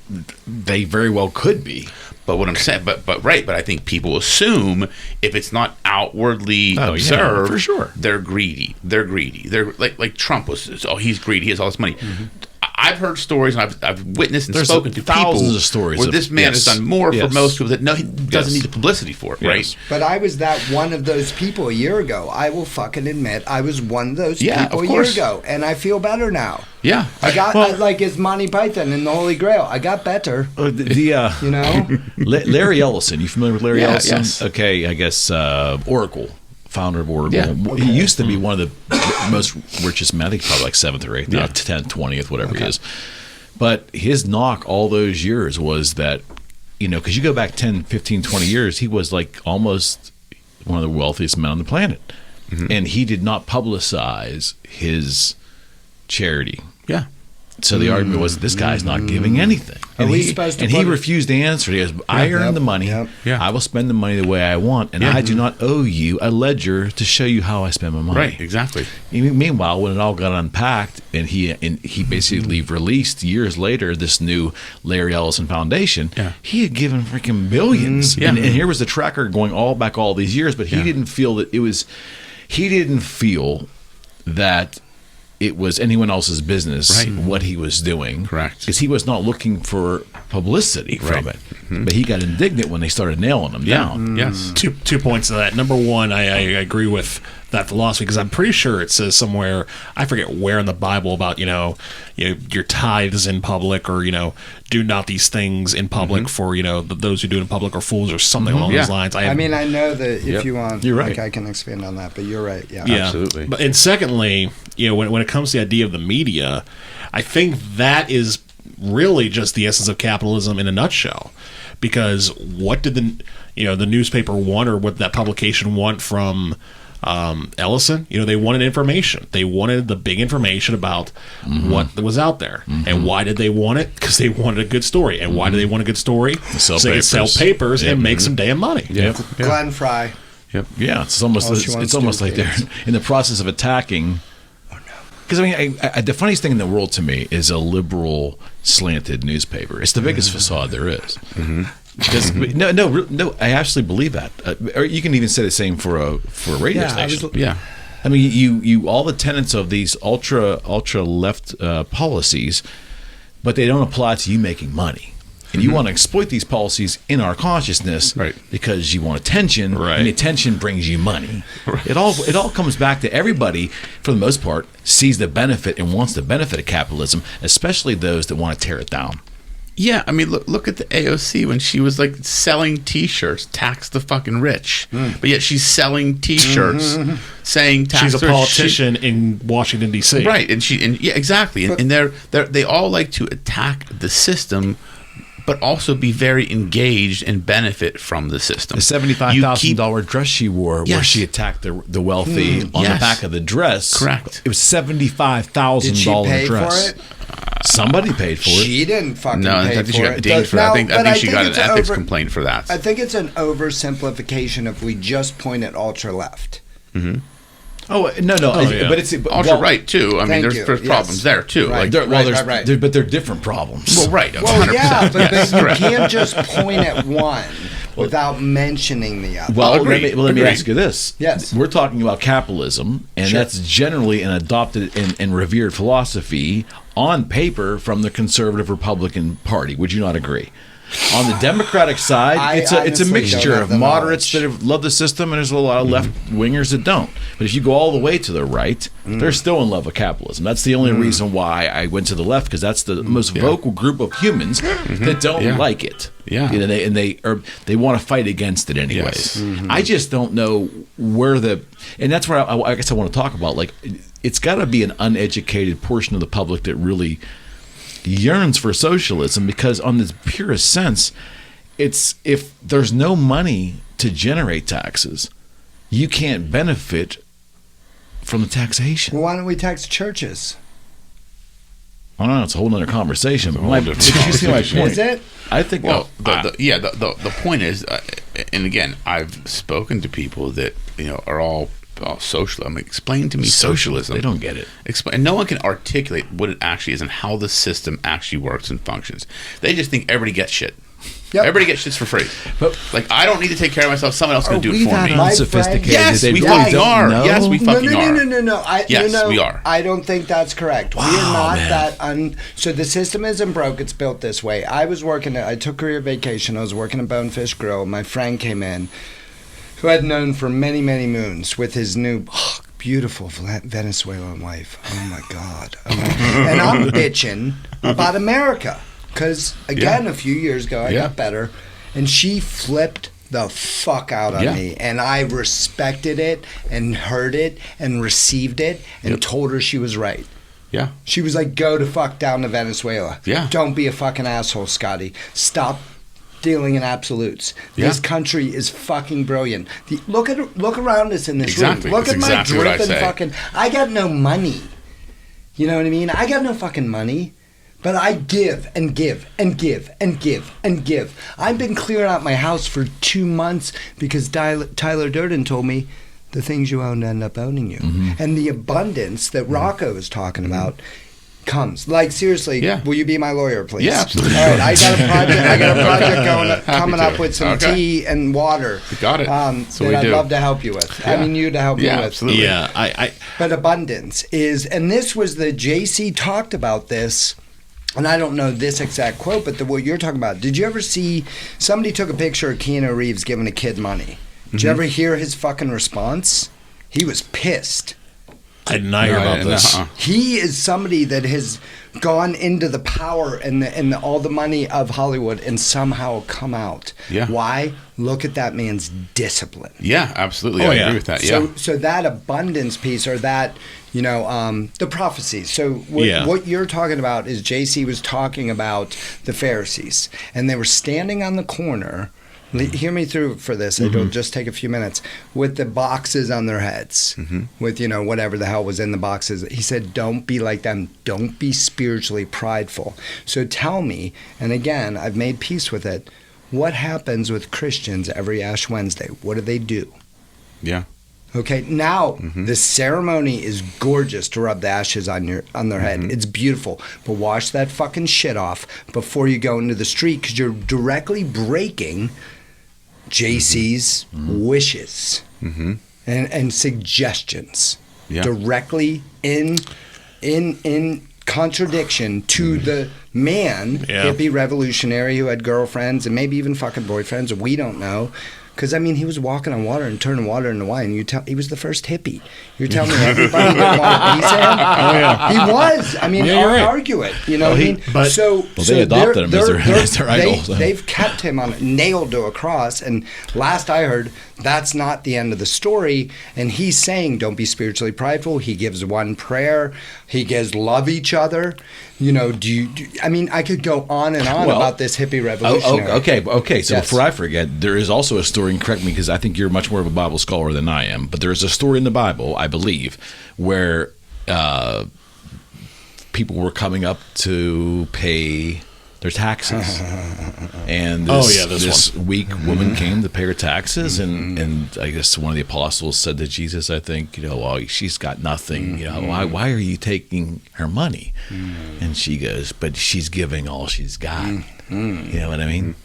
they very well could be. But what I'm saying, but I think people assume if it's not outwardly observed, for sure, they're greedy. They're greedy. They're like Trump was. Oh, he's greedy. He has all this money. I've heard stories, and I've witnessed and There's spoken to thousands people of stories where of- this man has yes. done more for Yes. most people that no, he doesn't Yes. need the publicity for it, Yes. right? But I was that one of those people a year ago. I will fucking admit I was one of those Yeah, people of a year course. ago, and I feel better now. Yeah, I got like as Monty Python in the Holy Grail. I got better. You know, Larry Ellison. You familiar with Larry Yeah, Ellison? yes. Okay, I guess Oracle, founder of Oracle. Yeah. He used to be one of the most richest men. I think probably like 7th or 8th, now 10th, 20th, whatever he is. But his knock all those years was that, because you go back 10, 15, 20 years, he was like almost one of the wealthiest men on the planet. And he did not publicize his charity. yeah. So the argument was this guy's not giving anything. Are And we he, supposed to and he put it- refused to answer. He goes, I earned the money. Yep. Yeah. I will spend the money the way I want. And I do not owe you a ledger to show you how I spend my money. Right, exactly. Meanwhile, when it all got unpacked and he basically released years later this new Larry Ellison Foundation, he had given freaking billions. Yeah. And here was the tracker going all back all these years, but he didn't feel that he didn't feel that it was anyone else's business what he was doing. Correct. Because he was not looking for publicity from it. But he got indignant when they started nailing him down. Yes. Two points to that. Number one, I agree with that philosophy, because I'm pretty sure it says somewhere, I forget where in the Bible, about your tithes in public, or do not these things in public, for those who do it in public are fools, or something along those lines. I mean, I know that if you want, you're right. I can expand on that, but you're right. Yeah, absolutely. But and secondly, when it comes to the idea of the media, I think that is really just the essence of capitalism in a nutshell. Because what did the newspaper want, or what that publication want from Ellison? They wanted information. They wanted the big information about what was out there. And why did they want it? Because they wanted a good story. And why do they want a good story? So they could sell papers and make some damn money. Yep. Glenn Fry. Yep. Yeah, it's almost like they're in the process of attacking. Because the funniest thing in the world to me is a liberal slanted newspaper. It's the biggest facade there is. No, I actually believe that. Or you can even say the same for a radio station. I mean, you all the tenets of these ultra left policies, but they don't apply to you making money. And you want to exploit these policies in our consciousness, right? Because you want attention, right? And attention brings you money. Right. It all comes back to everybody, for the most part, sees the benefit and wants the benefit of capitalism, especially those that want to tear it down. Yeah, I mean, look at the AOC when she was like selling T-shirts, tax the fucking rich, but yet she's selling T-shirts saying tax. She's a politician in Washington D.C. right? And exactly, and they all like to attack the system, but also be very engaged and benefit from the system. The $75,000 dress she wore, where she attacked the wealthy on the back of the dress. Correct. It was $75,000 Did she pay dress. for it? Somebody paid for it. She didn't fucking no, pay I think for she got it. dinged for that. I think she got an ethics complaint for that. I think it's an oversimplification if we just point at ultra left. Oh no, but it's ultra right too. I mean, there's problems there too. Right. Like, right. But they're different problems. Well, right. Well, 100%. yeah, but yes, you can't just point at one without mentioning the other. Well, let me ask you this. Yes. We're talking about capitalism, and that's generally an adopted and revered philosophy on paper from the conservative Republican Party. Would you not agree? On the Democratic side, it's a mixture of moderates that love the system, and there's a lot of left-wingers that don't. But if you go all the way to the right, they're still in love with capitalism. That's the only reason why I went to the left, because that's the most vocal group of humans that don't like it. Yeah, they want to fight against it anyways. Yes. I just don't know where and that's where I guess I want to talk about. Like, it's got to be an uneducated portion of the public that really yearns for socialism, because on this purest sense, it's if there's no money to generate taxes, you can't benefit from the taxation. Well, why don't we tax churches? I don't know, it's a whole other conversation. But you see my point? Is it? I think. Well, the point is, and again, I've spoken to people that are all social. I mean, explain to me socialism. They don't get it. And no one can articulate what it actually is and how the system actually works and functions. They just think everybody gets shit. Yep. Everybody gets shits for free. But like, I don't need to take care of myself. Someone else is going to do it for me. Unsophisticated. Yes, we fucking are. No? Yes, we fucking are. No. We are. I don't think that's correct. Wow, we are not man. that. So the system isn't broke. It's built this way. I took career vacation. I was working at Bonefish Grill. My friend came in, who I'd known for many, many moons, with his new beautiful Venezuelan wife. Oh my God. And I'm bitching about America. Because, again, a few years ago, I got better. And she flipped the fuck out on me. And I respected it and heard it and received it and told her she was right. Yeah. She was like, go to fuck down to Venezuela. Yeah. Don't be a fucking asshole, Scotty. Stop dealing in absolutes. This country is fucking brilliant. Look around us in this room. Look at my dripping fucking... I got no money. You know what I mean? I got no fucking money. But I give and give and give and give and give. I've been clearing out my house for 2 months because Tyler Durden told me the things you own end up owning you. And the abundance that Rocco is talking about comes. Like, seriously, will you be my lawyer, please? Yeah, absolutely. All right, I got a project coming up with some tea and water. You got it. That I'd love to help you with. Yeah. I mean, you to help me with. Absolutely. Yeah, But abundance is, and this was the JC talked about this. And I don't know this exact quote, but what you're talking about. Did you ever see somebody took a picture of Keanu Reeves giving a kid money? Did you ever hear his fucking response? He was pissed. I did not hear about this. He is somebody that has gone into the power and all the money of Hollywood and somehow come out. Yeah. Why? Look at that man's discipline. Yeah, absolutely. I agree with that. So that abundance piece, or that, the prophecies. So what you're talking about is JC was talking about the Pharisees, and they were standing on the corner. Hear me through for this. It'll just take a few minutes. With the boxes on their heads, with, whatever the hell was in the boxes. He said, don't be like them. Don't be spiritually prideful. So tell me, and again, I've made peace with it, what happens with Christians every Ash Wednesday? What do? Yeah. Okay, now the ceremony is gorgeous to rub the ashes on their head. It's beautiful. But wash that fucking shit off before you go into the street, because you're directly breaking JC's wishes and suggestions directly in contradiction to the man, hippie revolutionary who had girlfriends and maybe even fucking boyfriends. We don't know. Because, he was walking on water and turning water into wine. He was the first hippie. You're telling me everybody didn't want a piece of him? Oh, yeah. He was. I'll argue it. You know what I mean? But, so they adopted him as their idol. They've kept him nailed to a cross. And last I heard, that's not the end of the story. And he's saying, don't be spiritually prideful. He gives one prayer. He gives love each other. I could go on and on about this hippie revolution. Okay. So before I forget, there is also a story, and correct me because I think you're much more of a Bible scholar than I am, but there is a story in the Bible, I believe, where people were coming up to pay their taxes. And this weak woman came to pay her taxes, and I guess one of the apostles said to Jesus, I think, well, she's got nothing. Why are you taking her money? And she goes, but she's giving all she's got. You know what I mean?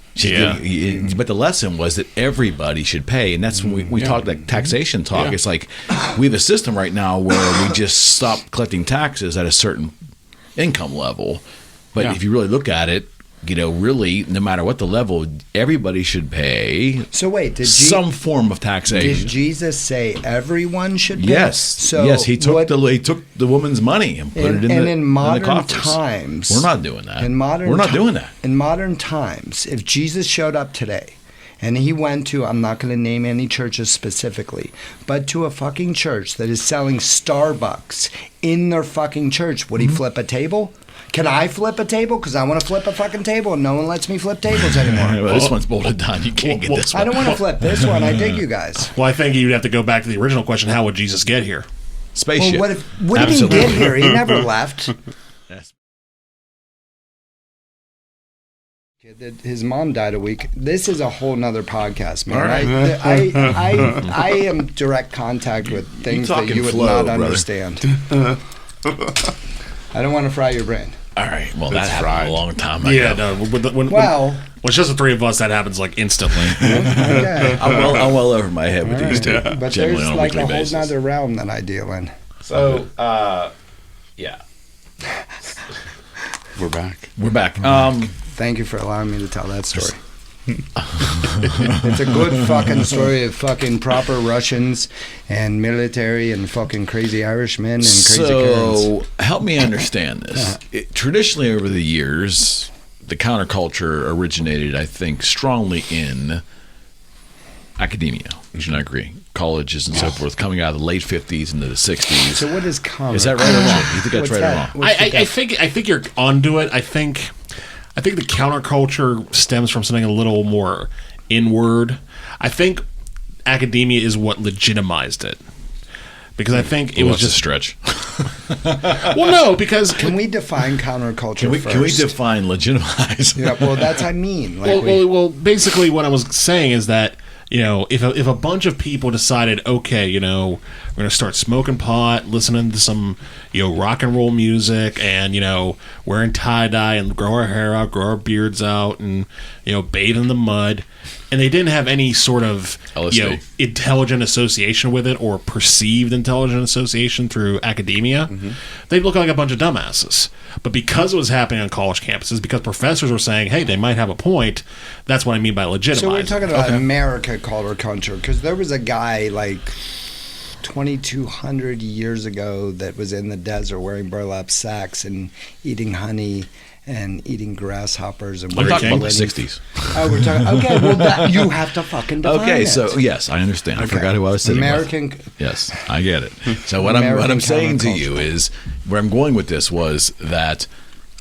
But the lesson was that everybody should pay, and that's when we talk like taxation talk. Yeah. It's like we have a system right now where we just stop collecting taxes at a certain income level. But if you really look at it, really, no matter what the level, everybody should pay. So wait, some form of taxation. Did Jesus say everyone should pay? Yes. So yes, he took the woman's money and put it in modern times. We're not doing that. We're not doing that. In modern times, if Jesus showed up today and he went to, I'm not going to name any churches specifically, but to a fucking church that is selling Starbucks in their fucking church, would he flip a table? Can I flip a table? Because I want to flip a fucking table, and no one lets me flip tables anymore. Well, this one's bolted down. You can't get this one. I don't want to flip this one. I dig you guys. Well, I think you'd have to go back to the original question. How would Jesus get here? Spaceship. Well, what did he get here? He never left. Yes. His mom died a week. This is a whole nother podcast, man. Right. I am direct contact with things that you would not understand. I don't want to fry your brain. All right. Well, that happened a long time ago. Yeah. No. When it's just the three of us, that happens like instantly. Okay. I'm well over my head with these two. But there's like a whole nother realm that I deal in. So, yeah. We're back. Thank you for allowing me to tell that story. It's a good fucking story of fucking proper Russians and military and fucking crazy Irishmen and crazy Karens. So, help me understand this. Traditionally, over the years, the counterculture originated, I think, strongly in academia. Would you not agree? Colleges and so forth, coming out of the late 50s into the 60s. So what is common? Is that right or wrong? You think that's right or wrong? I think you're onto it. I think the counterculture stems from something a little more inward. I think academia is what legitimized it. Because I think it was just a stretch. Well, no, because can we define counterculture first? Can we define legitimize? Yeah, well, that's what I mean. Well, basically, what I was saying is that if a bunch of people decided, okay, we're going to start smoking pot, listening to some rock and roll music, and wearing tie dye and grow our hair out, grow our beards out, and bathe in the mud. And they didn't have any sort of intelligent association with it or perceived intelligent association through academia. Mm-hmm. They'd look like a bunch of dumbasses. But because it was happening on college campuses, because professors were saying, hey, they might have a point, that's what I mean by legitimizing. So we're talking about America culture, because there was a guy 2,200 years ago that was in the desert wearing burlap sacks and eating honey and eating grasshoppers and We're talking about the living- 60s. Oh, we're talking. Okay, well, you have to fucking define Okay, it. so yes, I understand. I forgot who I was sitting American. with. Yes, I get it. So what I'm saying to you is, where I'm going with this was that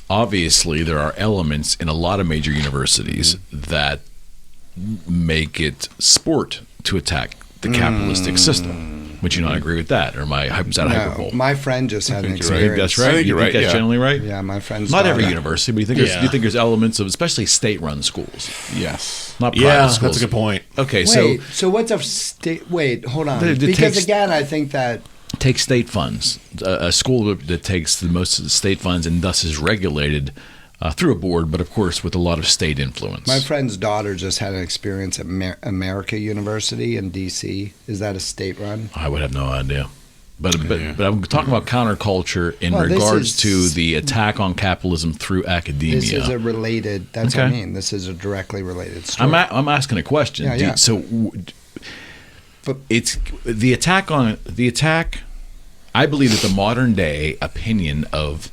obviously there are elements in a lot of major universities that make it sport to attack the capitalistic system. Would you not agree with that, or is that hyperbole? My friend just had an You experience. think that's right? I think You you're think right, that's yeah. generally right? Yeah, my friend's Not every daughter. university, but Yeah. you think there's elements of, especially state-run schools, Yes. not private Yeah, schools. that's a good point. Okay, Wait, so what's a state? Wait, hold on. It Because takes- again, I think that take state funds. A school that takes the most of the state funds and thus is regulated through a board, but of course with a lot of state influence. my friend's daughter just had an experience at America University in D.C. Is that a state run? I would have no idea. But I'm talking about counterculture in Well, this regards is- to the attack on capitalism through academia. This is a related. That's what I Okay. mean. This is a directly related story. I'm asking a question. Yeah, yeah. But- It's the attack. I believe that the modern day opinion of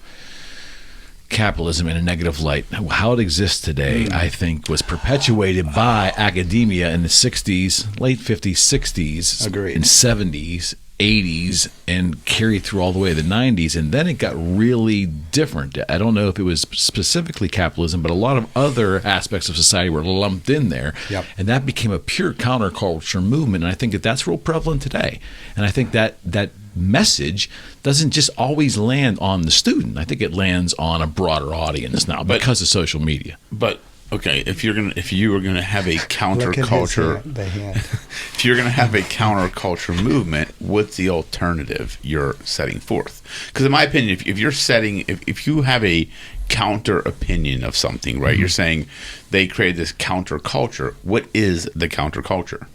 capitalism in a negative light, how it exists today, I think was perpetuated by academia in the 60s, late 50s, 60s, Agreed. and 70s, 80s, and carried through all the way to the 90s. And then it got really different. I don't know if it was specifically capitalism, but a lot of other aspects of society were lumped in there. Yep. And that became a pure counterculture movement. And I think that that's real prevalent today. And I think that message doesn't just always land on the student. I think it lands on a broader audience now because of social media. But okay, if you were gonna have a Look at his counterculture, hand, the hand. if you're gonna have a counterculture movement, what's the alternative you're setting forth? Because in my opinion, if you have a counter opinion of something, right? You're saying they created this counterculture. What is the counterculture?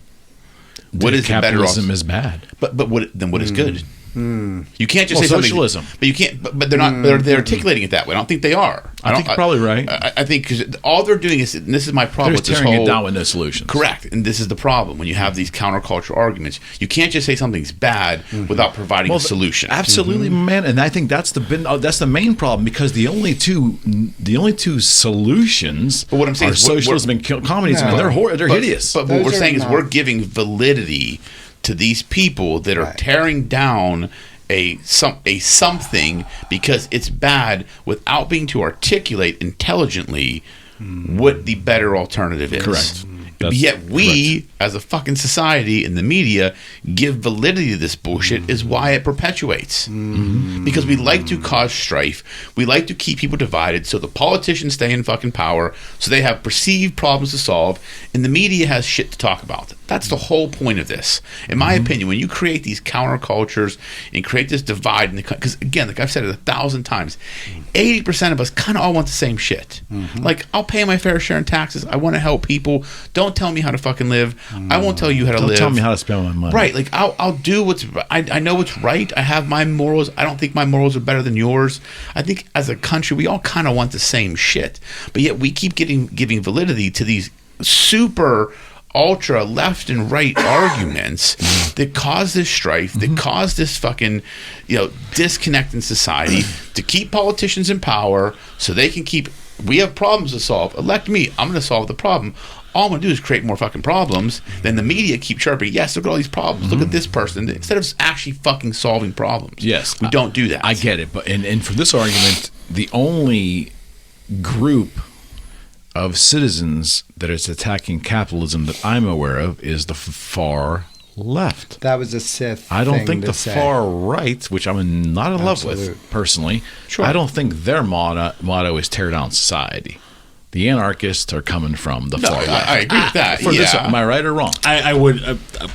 What is the better? Capitalism is bad. But what is good? You can't just say socialism. something. But you can't. But they're not. They're articulating it that way. I don't think they are. I think you're probably right. I think because all they're doing is, and this is my problem They're with this tearing whole. it down with no solutions. Correct, and this is the problem when you have these counterculture arguments. You can't just say something's bad without providing a solution. Absolutely, man. And I think that's the main problem, because the only two solutions But what I'm saying are is we're- socialism and communism, No. and they're hideous. But what Those we're are saying is not- we're giving validity to these people that are Right. tearing down a something because it's bad without being to articulate intelligently what the better alternative is. Correct. But yet we, as a fucking society in the media, give validity to this bullshit is why it perpetuates. Because we like to cause strife. We like to keep people divided so the politicians stay in fucking power, so they have perceived problems to solve, and the media has shit to talk about. That's the whole point of this. In my opinion, when you create these countercultures and create this divide, because again, like I've said it 1,000 times, 80% of us kind of all want the same shit. Like, I'll pay my fair share in taxes. I want to help people. Don't tell me how to fucking live. I won't tell you how to Don't live. tell me how to spend my money. Right, like I'll do what's I know what's right. I have my morals. I don't think my morals are better than yours. I think as a country we all kind of want the same shit, but yet we keep giving validity to these super ultra left and right arguments that cause this strife, that cause this fucking disconnect in society to keep politicians in power so they can keep. We have problems to solve. Elect me. I'm going to solve the problem. All I'm going to do is create more fucking problems. Then the media keep chirping, yes, look at all these problems. Look at this person. Instead of actually fucking solving problems. Yes. We don't do that. I get it. But and for this argument, the only group of citizens that is attacking capitalism that I'm aware of is the far left. That was a Sith. I don't thing think to the say. far right, which I'm not in love Absolute. with personally, Sure. I don't think their motto is tear down society. The anarchists are coming from the far left. I agree with that. For this, Yeah. am I right or wrong? I would,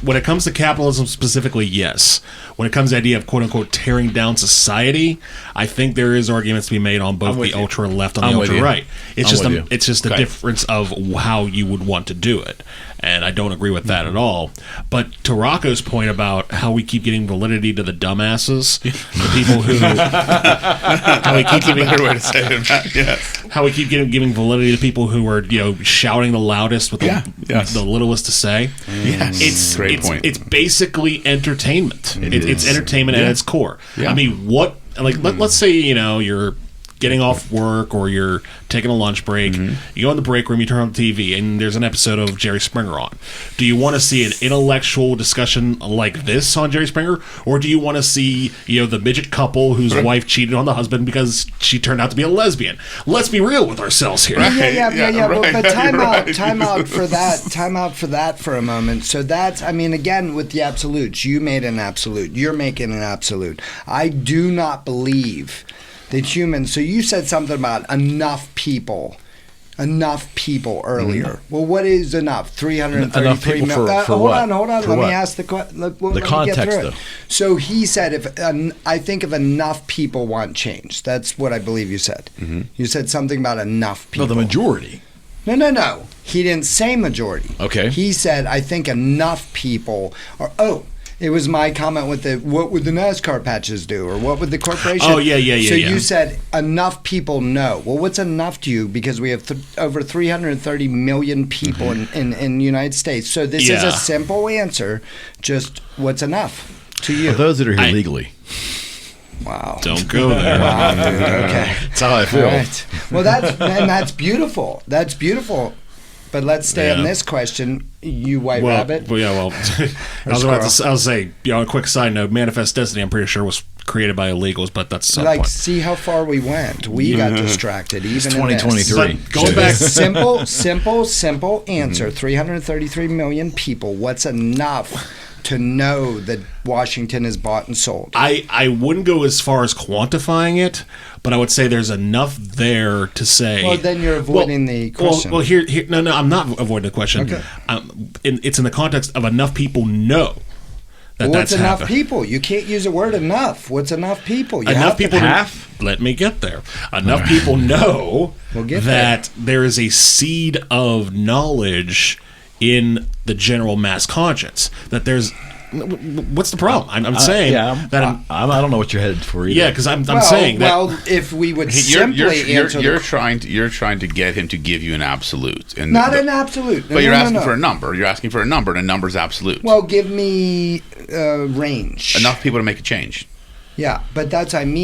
when it comes to capitalism specifically, yes. When it comes to the idea of quote unquote tearing down society, I think there is arguments to be made on both I'm with the you. ultra left and I'm the with ultra you. right. It's I'm just with a, you. it's just a Okay. difference of how you would want to do it. and I don't agree with that at all. But to Rocco's point about how we keep getting validity to the dumbasses, the people who how we keep giving Better way to say it, Matt. Yes. how we keep giving validity to people who are shouting the loudest with the littlest to say. Yes. Great point. It's basically entertainment. It's entertainment at its core. Yeah. I mean, what let's say you're getting off work or you're taking a lunch break. You go in the break room, you turn on the TV, and there's an episode of Jerry Springer on. Do you want to see an intellectual discussion like this on Jerry Springer, or do you want to see the midget couple whose wife cheated on the husband because she turned out to be a lesbian? Let's be real with ourselves here. Yeah. Right. But time out for that for a moment. So that's, again, with the absolutes, you made an absolute. You're making an absolute. I do not believe that humans. So you said something about enough people earlier. Well, what is enough? 333 enough people million. for Hold what? on. For Let what? me ask the question. Let me context, get through though. it. So he said, I think if enough people want change, that's what I believe you said. You said something about enough people. No, the majority. No. He didn't say majority. Okay. He said, I think enough people are. It was my comment with what would the NASCAR patches do, or what would the corporation? Oh, yeah. So you said enough people know. Well, what's enough to you? Because we have over 330 million people in the United States. So this is a simple answer. Just what's enough to you? For those that are here legally. Wow. Don't go there. Wow, dude. Okay. That's how I feel. All right. Well, that's beautiful. That's beautiful. But let's stay on this question. You white rabbit. I was about to say, a quick side note, Manifest Destiny, I'm pretty sure was created by illegals, but that's something. See how far we went. We got distracted. Even It's 2023. But going back, simple answer. 333 million people. What's enough to know that Washington is bought and sold? I wouldn't go as far as quantifying it, but I would say there's enough there to say. Well, then you're avoiding the question. Well, here, no, I'm not avoiding the question. Okay. It's in the context of enough people know that What's that's enough happened. people? You can't use the word enough. What's enough people? Enough people. Let me get there. Enough people know that there is a seed of knowledge in the general mass conscience. That there's. What's the problem? I'm saying that I don't know what you're headed for either. Yeah, because I'm saying that. Well, if we would simply answer, you're trying to get him to give you an absolute, and not an absolute. But you're asking for a number. You're asking for a number, and a number's absolute. Well, give me range. Enough people to make a change. Yeah, but that's I don't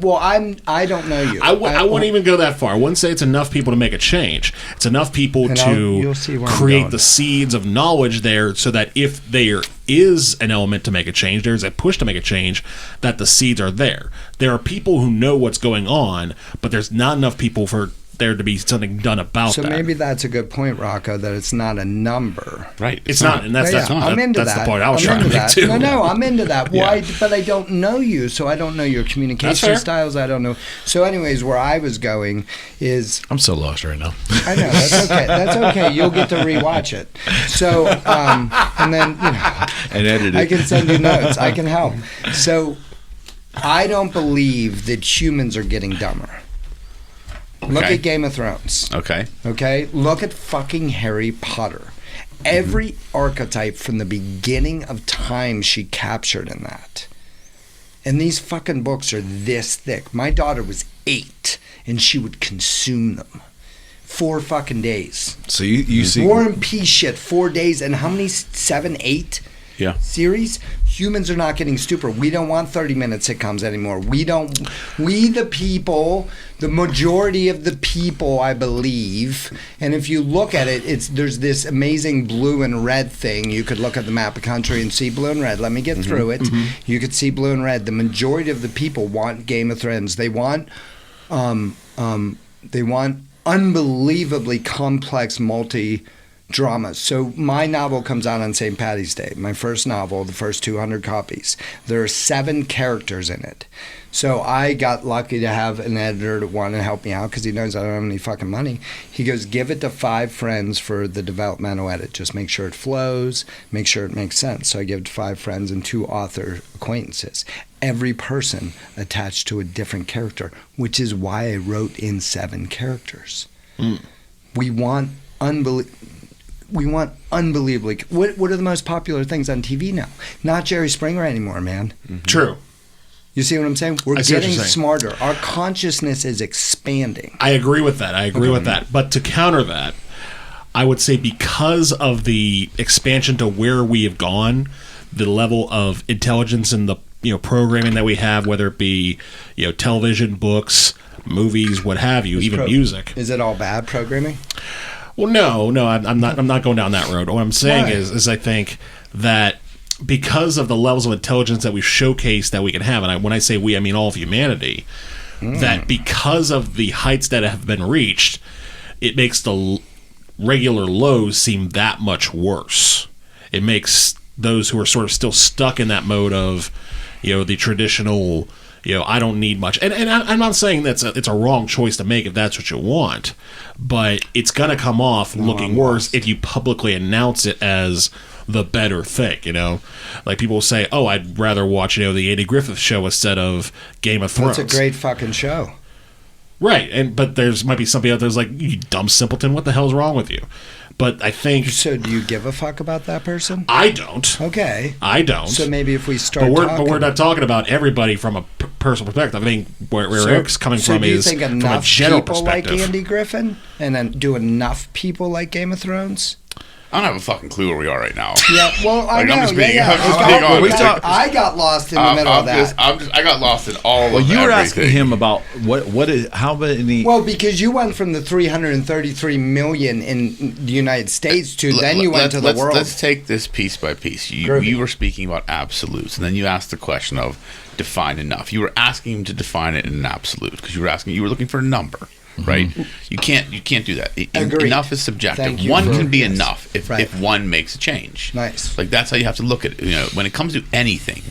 know you. I wouldn't even go that far. I wouldn't say it's enough people to make a change. It's enough people to create the seeds of knowledge there, so that if there is an element to make a change, there's a push to make a change, that the seeds are there. There are people who know what's going on, but there's not enough people for there to be something done about that. So maybe that's a good point, Rocco, that it's not a number. Right. It's not, and that's I'm into that's that. the point I was trying to make too. No, I'm into that. Why? But I don't know you, so I don't know your communication styles. I don't know. So, anyways, where I was going is I'm so lost right now. I know, that's okay. That's okay. You'll get to rewatch it. So, and then And edit it. I can send you notes. I can help. So, I don't believe that humans are getting dumber. Look at Game of Thrones. Okay? Look at fucking Harry Potter. Every archetype from the beginning of time she captured in that. And these fucking books are this thick. My daughter was 8 and she would consume them. 4 fucking days. So you see War and Peace shit, 4 days. And how many? 7, 8? Yeah. Series? Humans are not getting stupid. We don't want 30-minute sitcoms anymore. We the people, the majority of the people, I believe, and if you look at it, there's this amazing blue and red thing. You could look at the map of country and see blue and red. Let me get through it. You could see blue and red. The majority of the people want Game of Thrones. They want unbelievably complex dramas. So my novel comes out on St. Paddy's Day. My first novel, the first 200 copies. There are 7 characters in it. So I got lucky to have an editor that wanted to help me out because he knows I don't have any fucking money. He goes, give it to 5 friends for the developmental edit. Just make sure it flows, make sure it makes sense. So I give it to 5 friends and 2 author acquaintances. Every person attached to a different character, which is why I wrote in 7 characters. We want unbelievably. What are the most popular things on TV now? Not Jerry Springer anymore, man. True. You see what I'm saying? We're I see what getting you're saying. smarter. Our consciousness is expanding. I agree with that. But to counter that, I would say because of the expansion to where we have gone, the level of intelligence in the programming that we have, whether it be television, books, movies, what have you, even music. Is it all bad programming? Well, no, I'm not going down that road. What I'm saying is I think that because of the levels of intelligence that we showcase that we can have, and when I say we, I mean all of humanity, that because of the heights that have been reached, it makes the regular lows seem that much worse. It makes those who are sort of still stuck in that mode of, the traditional, I don't need much. And I'm not saying it's a wrong choice to make if that's what you want, but it's going to come off looking worse if you publicly announce it as the better thing, Like people will say, oh, I'd rather watch, the Andy Griffith show instead of Game of Thrones. That's a great fucking show. Right, but there's might be somebody out there's like, you dumb simpleton, what the hell's wrong with you? But I think... So do you give a fuck about that person? I don't. Okay. I don't. So maybe if we start But we're not talking about everybody from a personal perspective. I think where Eric's coming from do you is think from a enough general people like perspective. Andy Griffin? And then do enough people like Game of Thrones? I don't have a fucking clue where we are right now. Yeah, well, I Like, know. I'm just being- yeah, I'm just being honest. I got lost in the middle of that. I got lost in all Well, of you were everything. asking him about what is how many. Well, because you went from the 333 million in the United States to then you went to the world. Let's take this piece by piece. You were speaking about absolutes, and then you asked the question of define enough. You were asking him to define it in an absolute because you were looking for a number. Right, you can't do that. Agreed. Enough is subjective. Thank you One for- can be yes. enough if one makes a change. Nice. Like that's how you have to look at it. When it comes to anything,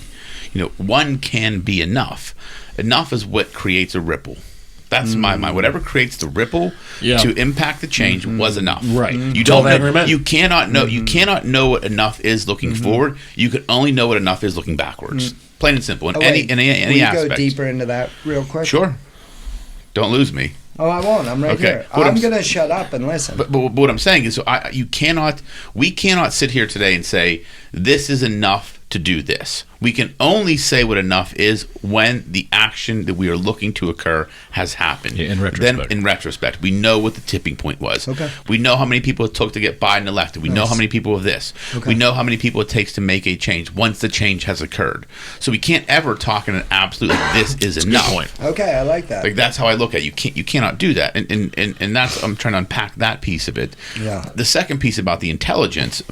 one can be enough. Enough is what creates a ripple. That's my mind. Whatever creates the ripple to impact the change was enough. Right. You don't know, you cannot know you cannot know what enough is looking forward. You can only know what enough is looking backwards. Plain and simple. In any Will aspect. you go deeper into that real quick? Sure. Don't lose me. Oh, I won't. I'm right Okay. here. What I'm I'm- going to shut up and listen. But what I'm saying is, we cannot sit here today and say this is enough to do this. We can only say what enough is when the action that we are looking to occur has happened. Yeah, in retrospect. Then, in retrospect, we know what the tipping point was. Okay. We know how many people it took to get Biden elected. We know how many people of this. Okay. We know how many people it takes to make a change once the change has occurred. So we can't ever talk in an absolute like this is enough. point. Okay, I like that. Like that's how I look at it. You cannot do that, and that's I'm trying to unpack that piece of it. Yeah. The second piece about the intelligence,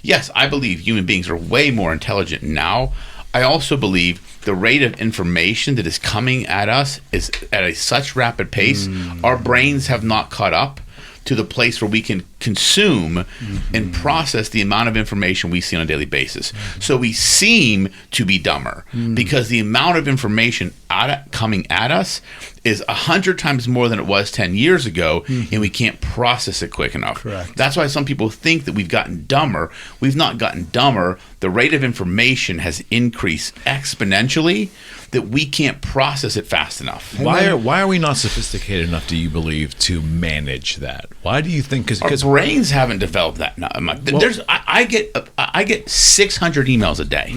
yes, I believe human beings are way more intelligent now. I also believe the rate of information that is coming at us is at such rapid pace. Our brains have not caught up to the place where we can consume and process the amount of information we see on a daily basis. So we seem to be dumber because the amount of information coming at us is 100 times more than it was 10 years ago, and we can't process it quick enough. Correct. That's why some people think that we've gotten dumber. We've not gotten dumber. The rate of information has increased exponentially that we can't process it fast enough. Why are we not sophisticated enough, do you believe, to manage that? Why do you think? Our brains haven't developed that. I get 600 emails a day,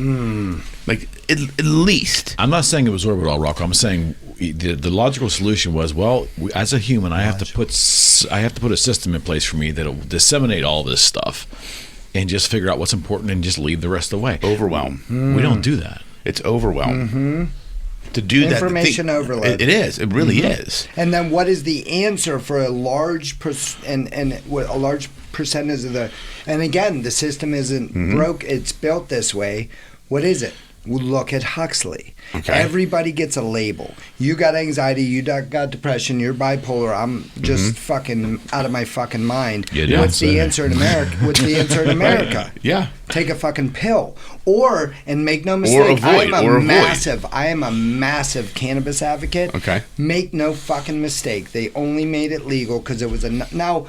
like at least. I'm not saying absorb it all, Rocco. I'm saying the logical solution was, as a human, I have to put a system in place for me that'll disseminate all this stuff and just figure out what's important and just leave the rest away. Overwhelm. We don't do that. It's overwhelm. To do Information overload. It is. It really is. And then what is the answer for a large a large percentage of the? And again, the system isn't broke. It's built this way. What is it? Look at Huxley. Okay. Everybody gets a label. You got anxiety. You got depression. You're bipolar. I'm just fucking out of my fucking mind. Yeah, What's the answer in America? What's the answer in America? Yeah. Take a fucking pill, and make no Or mistake, avoid, I am a massive cannabis advocate. Okay. Make no fucking mistake. They only made it legal because it was now.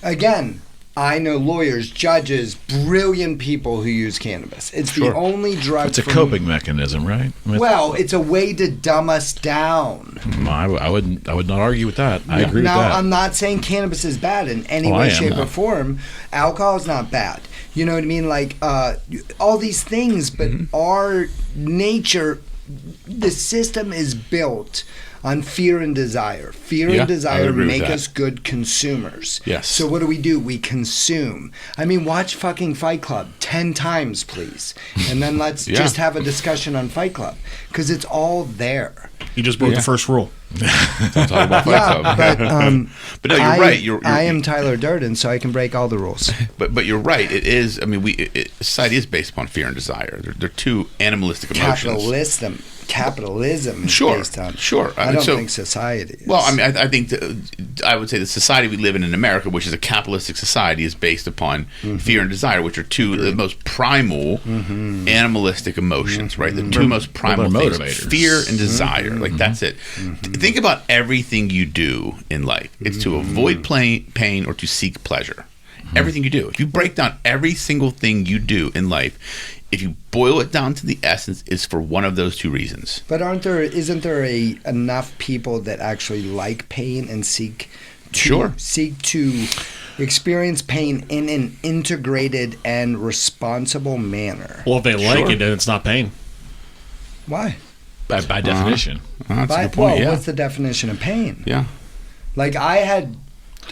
Again, I know lawyers, judges, brilliant people who use cannabis. It's the only drug. It's a coping mechanism, right? Well, it's a way to dumb us down. I would not argue with that. I agree with that. Now, I'm not saying cannabis is bad in any way, shape, or form. Alcohol is not bad. You know what I mean? Like all these things, but our nature, the system is built on fear and desire. Fear and desire make us good consumers. Yes. So what do? We consume. I mean, watch fucking Fight Club 10 times, please. And then let's just have a discussion on Fight Club. Because it's all there. You just broke the first rule. Don't talk about Fight Club. But no, you're right. I am Tyler Durden, so I can break all the rules. But you're right. It is. I mean, society is based upon fear and desire. They're two animalistic emotions. Capitalism is based on. Sure. I don't think society is. Well, I mean, I think I would say the society we live in America, which is a capitalistic society, is based upon fear and desire, which are two of the most primal animalistic emotions, right? The two most primal things, fear and desire. Like, that's it. Think about everything you do in life. It's to avoid pain or to seek pleasure. Everything you do. If you break down every single thing you do in life, if you boil it down to the essence, it's for one of those two reasons. But isn't there enough people that actually like pain and seek to experience pain in an integrated and responsible manner? Well, if they like it, then it's not pain. Why? By definition. That's a good point. What's the definition of pain? Yeah. Like, I had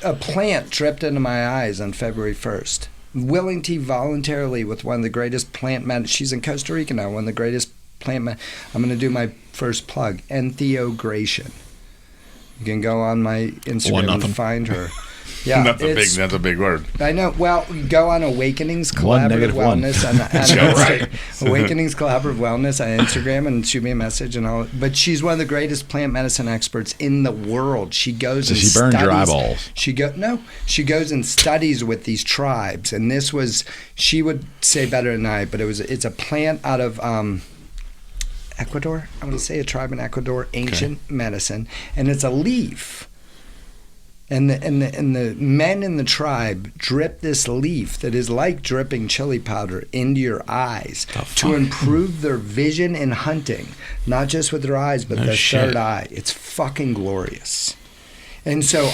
a plant dripped into my eyes on February 1st. Willing to voluntarily with one of the greatest plant she's in Costa Rica now, one of the greatest plant I'm going to do my first plug, Entheogration. You can go on my Instagram and find her. Yeah, that's a big word. I know. Well, go on Awakenings Collaborative Wellness on Awakenings Collaborative Wellness on Instagram and shoot me a message and all. But she's one of the greatest plant medicine experts in the world. She goes and she burned your eyeballs. She goes and studies with these tribes, and this was, she would say better than I, but it's a plant out of Ecuador. I want to say a tribe in Ecuador, ancient medicine, and it's a leaf. And the men in the tribe drip this leaf that is like dripping chili powder into your eyes to improve their vision in hunting, not just with their eyes, but their third eye. It's fucking glorious. And so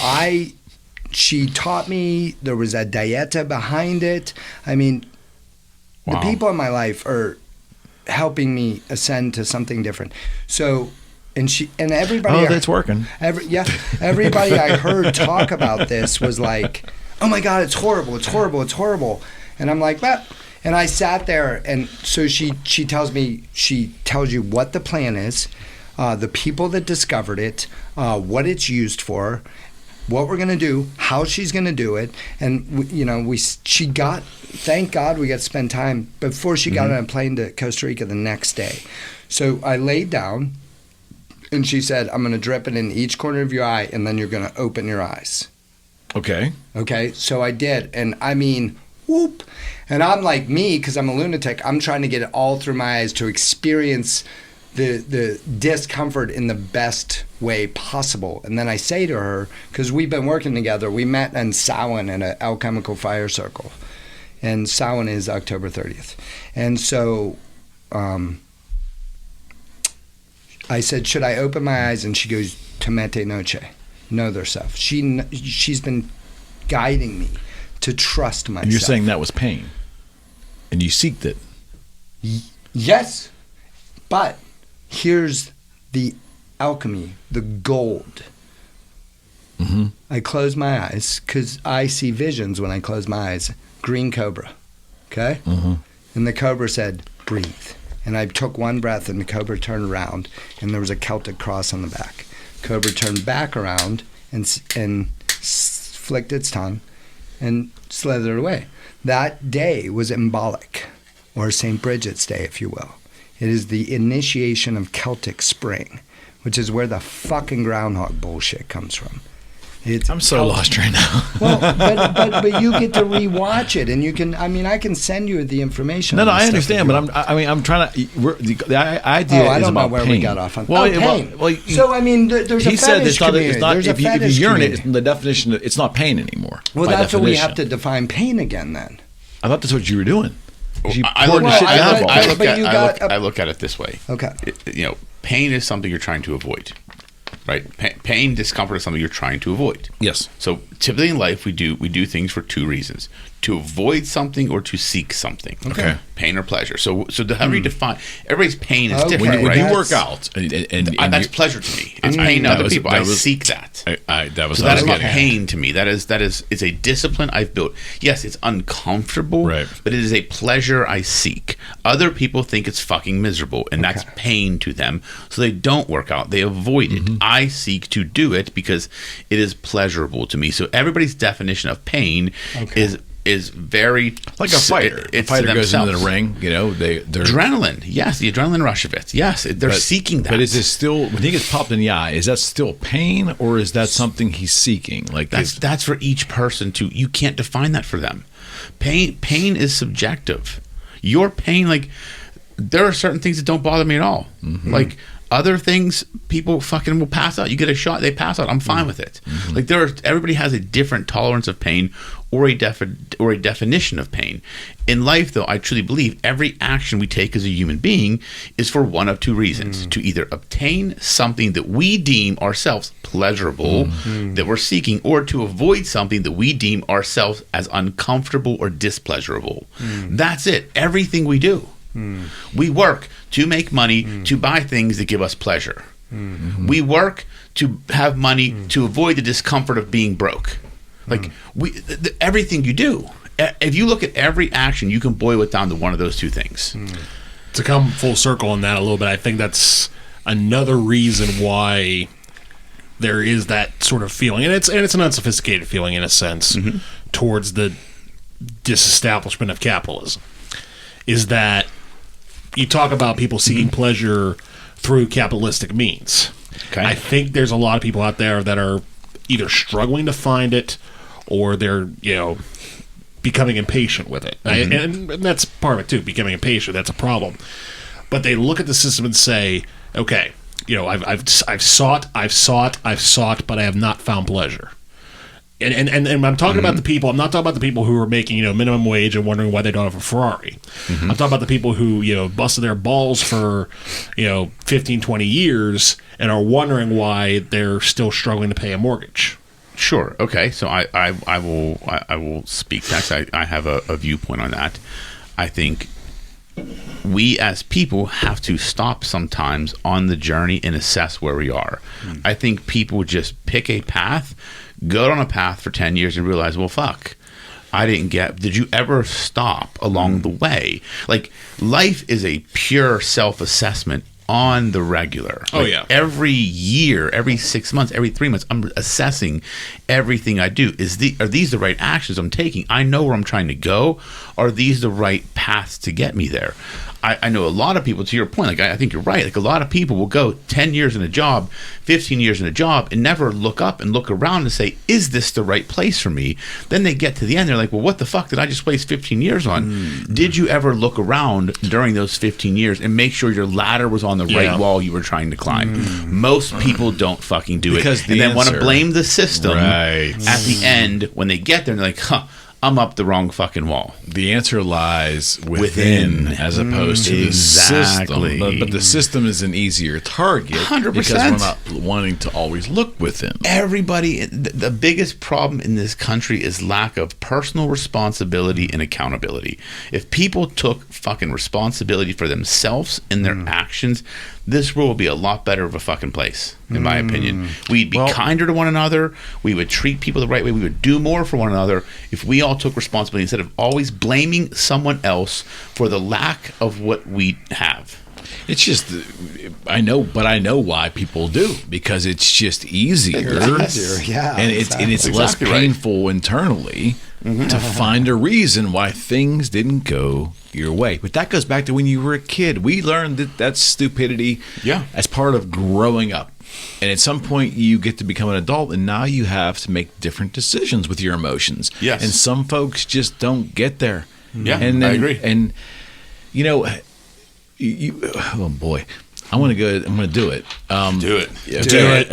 she taught me, there was a dieta behind it. I mean, the people in my life are helping me ascend to something different. So... And everybody. That's working. Everybody I heard talk about this was like, "Oh my God, it's horrible! It's horrible! It's horrible!" And I'm like, "What?" And I sat there, and so she tells you what the plan is, the people that discovered it, what it's used for, what we're gonna do, how she's gonna do it, and thank God we got to spend time before she got on a plane to Costa Rica the next day. So I laid down. And she said, I'm going to drip it in each corner of your eye, and then you're going to open your eyes. Okay. So I did. And I mean, whoop. And I'm like me, because I'm a lunatic. I'm trying to get it all through my eyes to experience the discomfort in the best way possible. And then I say to her, because we've been working together, we met in Samhain at an alchemical fire circle. And Samhain is October 30th. And so... I said, should I open my eyes? And she goes, Tomete noche. Know thyself. She's been guiding me to trust myself. And you're saying that was pain. And you seeked it. Yes. But here's the alchemy, the gold. I close my eyes because I see visions when I close my eyes. Green cobra. Okay? And the cobra said, breathe. And I took one breath, and the cobra turned around, and there was a Celtic cross on the back. Cobra turned back around and flicked its tongue and slithered away. That day was symbolic, or St. Bridget's Day, if you will. It is the initiation of Celtic spring, which is where the fucking groundhog bullshit comes from. I'm so lost right now. Well, but you get to rewatch it, and you can. I mean, I can send you the information. No, on I this understand, stuff but I'm trying to. The idea I is don't know about where pain. we got off on. Well, pain. So I mean, there's a he said fetish community. it's not There's a if you fetish urinate, community. the definition. It's not pain anymore. Well, by that's what we definition. have to define pain again. Then I thought that's what you were doing. You I poured look, the shit I- down I- for I- him. but I look at it this way. Okay. Pain is something you're trying to avoid, right? Pain, discomfort is something you're trying to avoid. Yes. So typically in life, we do things for two reasons: to avoid something or to seek something. Okay. Pain or pleasure. So however you define, everybody's pain is Okay. different, When right? you work out, and That's you- pleasure to me. It's pain to that other was- people. that I was- seek that. that was So what I that is was not getting at. pain to me. It's a discipline I've built. Yes, it's uncomfortable, Right. but it is a pleasure I seek. Other people think it's fucking miserable, and that's pain to them. So they don't work out. They avoid it. I seek to do it because it is pleasurable to me. So everybody's definition of pain is very Like a fighter. A It's fighter to goes into the themselves. ring. They're Adrenaline, yes, the adrenaline rush of it. Yes, they're seeking that. But is this still when he gets popped in the eye? Is that still pain, or is that something he's seeking? Like That's for each person too. You can't define that for them. Pain is subjective. Your pain, like there are certain things that don't bother me at all. Like other things, people fucking will pass out. You get a shot, they pass out. I'm fine with it. Like everybody has a different tolerance of pain or a definition of pain. In life, though, I truly believe every action we take as a human being is for one of two reasons: to either obtain something that we deem ourselves pleasurable that we're seeking, or to avoid something that we deem ourselves as uncomfortable or displeasurable. That's it. Everything we do. We work to make money to buy things that give us pleasure. We work to have money to avoid the discomfort of being broke. Like everything you do, if you look at every action, you can boil it down to one of those two things. To come full circle on that a little bit, I think that's another reason why there is that sort of feeling, and it's an unsophisticated feeling in a sense towards the disestablishment of capitalism. Is that you talk about people seeking pleasure through capitalistic means. Okay. I think there's a lot of people out there that are either struggling to find it or they're, becoming impatient with it. And that's part of it too, becoming impatient, that's a problem. But they look at the system and say, okay, I've sought, but I have not found pleasure. And I'm talking about the people. I'm not talking about the people who are making minimum wage and wondering why they don't have a Ferrari. I'm talking about the people who busted their balls for 15, 20 years and are wondering why they're still struggling to pay a mortgage. Sure. Okay. So I will speak next. I have a viewpoint on that. I think we as people have to stop sometimes on the journey and assess where we are. I think people just pick a path, go on a path for 10 years and realize, well, fuck, did you ever stop along the way? Like, life is a pure self-assessment on the regular. Oh, yeah. Every year, every 6 months, every 3 months, I'm assessing everything I do. Are these the right actions I'm taking? I know where I'm trying to go. Are these the right paths to get me there? I know a lot of people, to your point, like I think you're right, like a lot of people will go 10 years in a job, 15 years in a job, and never look up and look around and say, is this the right place for me? Then they get to the end, they're like, well, what the fuck did I just waste 15 years on? Did you ever look around during those 15 years and make sure your ladder was on the right wall you were trying to climb? Most people don't fucking do Because it. And then want to blame the system Right. at the end when they get there and they're like, I'm up the wrong fucking wall. The answer lies within as opposed to the Exactly. system. But the system is an easier target 100%. because we're not wanting to always look within. Everybody, the biggest problem in this country is lack of personal responsibility and accountability. If people took fucking responsibility for themselves and their actions, this world would be a lot better of a fucking place, in my opinion. We'd be kinder to one another. We would treat people the right way. We would do more for one another if we all took responsibility instead of always blaming someone else for the lack of what we have. It's just, I know why people do, because it's just easier. Yeah, And it's Exactly less right. painful internally to find a reason why things didn't go your way. But that goes back to when you were a kid. We learned that that's stupidity Yeah. as part of growing up. And at some point, you get to become an adult, and now you have to make different decisions with your emotions. Yes. And some folks just don't get there. Yeah, and I agree. And, you know, oh boy, I'm going to do it. Do it.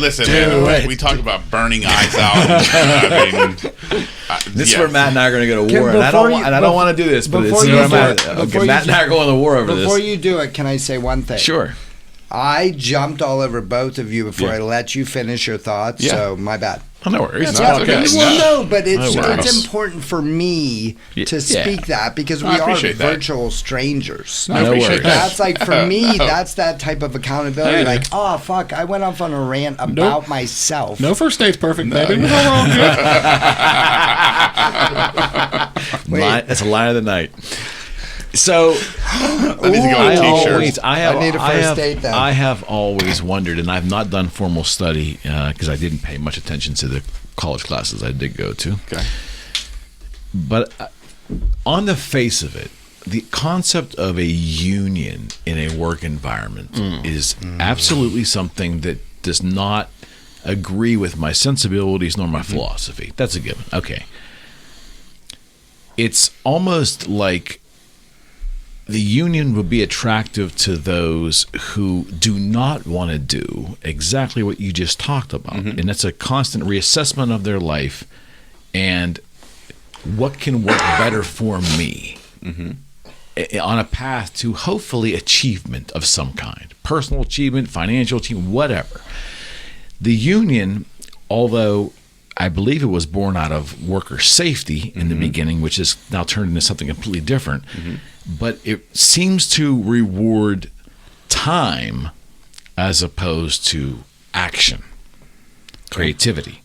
Listen, we talked about burning eyes out. I mean, this is where Matt and I are going to go to war, and I don't want to do this, but it's before where you Matt do and I are going to war over this. Before you do it, can I say one thing? Sure. I jumped all over both of you before Yeah. I let you finish your thoughts, Yeah. so my bad. Oh, no worries. It's okay. Well, no, but No worries. it's important for me to speak that because we I are appreciate that. virtual strangers. I appreciate worries. that. That's like, for me, that's that type of accountability. Hey. Like, oh, fuck, I went off on a rant about myself. No first date's perfect, baby. No wrong. That's a line of the night. So that needs to go on a t-shirt. I need a first date then. I have always wondered, and I've not done formal study because I didn't pay much attention to the college classes I did go to. Okay. But on the face of it, the concept of a union in a work environment is absolutely something that does not agree with my sensibilities nor my philosophy. That's a given. Okay. It's almost like the union would be attractive to those who do not want to do exactly what you just talked about. And that's a constant reassessment of their life and what can work better for me on a path to hopefully achievement of some kind, personal achievement, financial achievement, whatever. The union, although I believe it was born out of worker safety in the beginning, which is now turned into something completely different. But it seems to reward time as opposed to action, creativity.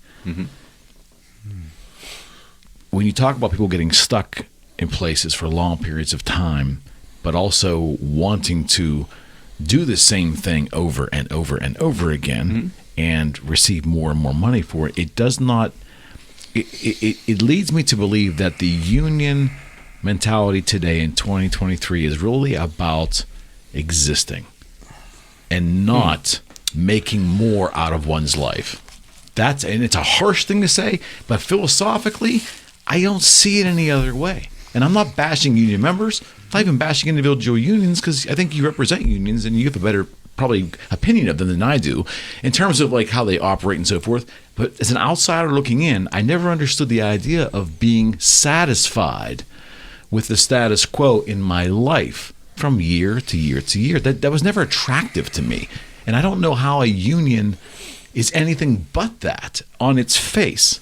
When you talk about people getting stuck in places for long periods of time, but also wanting to do the same thing over and over and over again and receive more and more money for it, it does not. It leads me to believe that the union mentality today in 2023 is really about existing and not making more out of one's life. And it's a harsh thing to say, but philosophically, I don't see it any other way. And I'm not bashing union members. I'm not even bashing individual unions because I think you represent unions and you have a better probably opinion of them than I do in terms of like how they operate and so forth. But as an outsider looking in, I never understood the idea of being satisfied with the status quo in my life from year to year to year. That was never attractive to me. And I don't know how a union is anything but that on its face.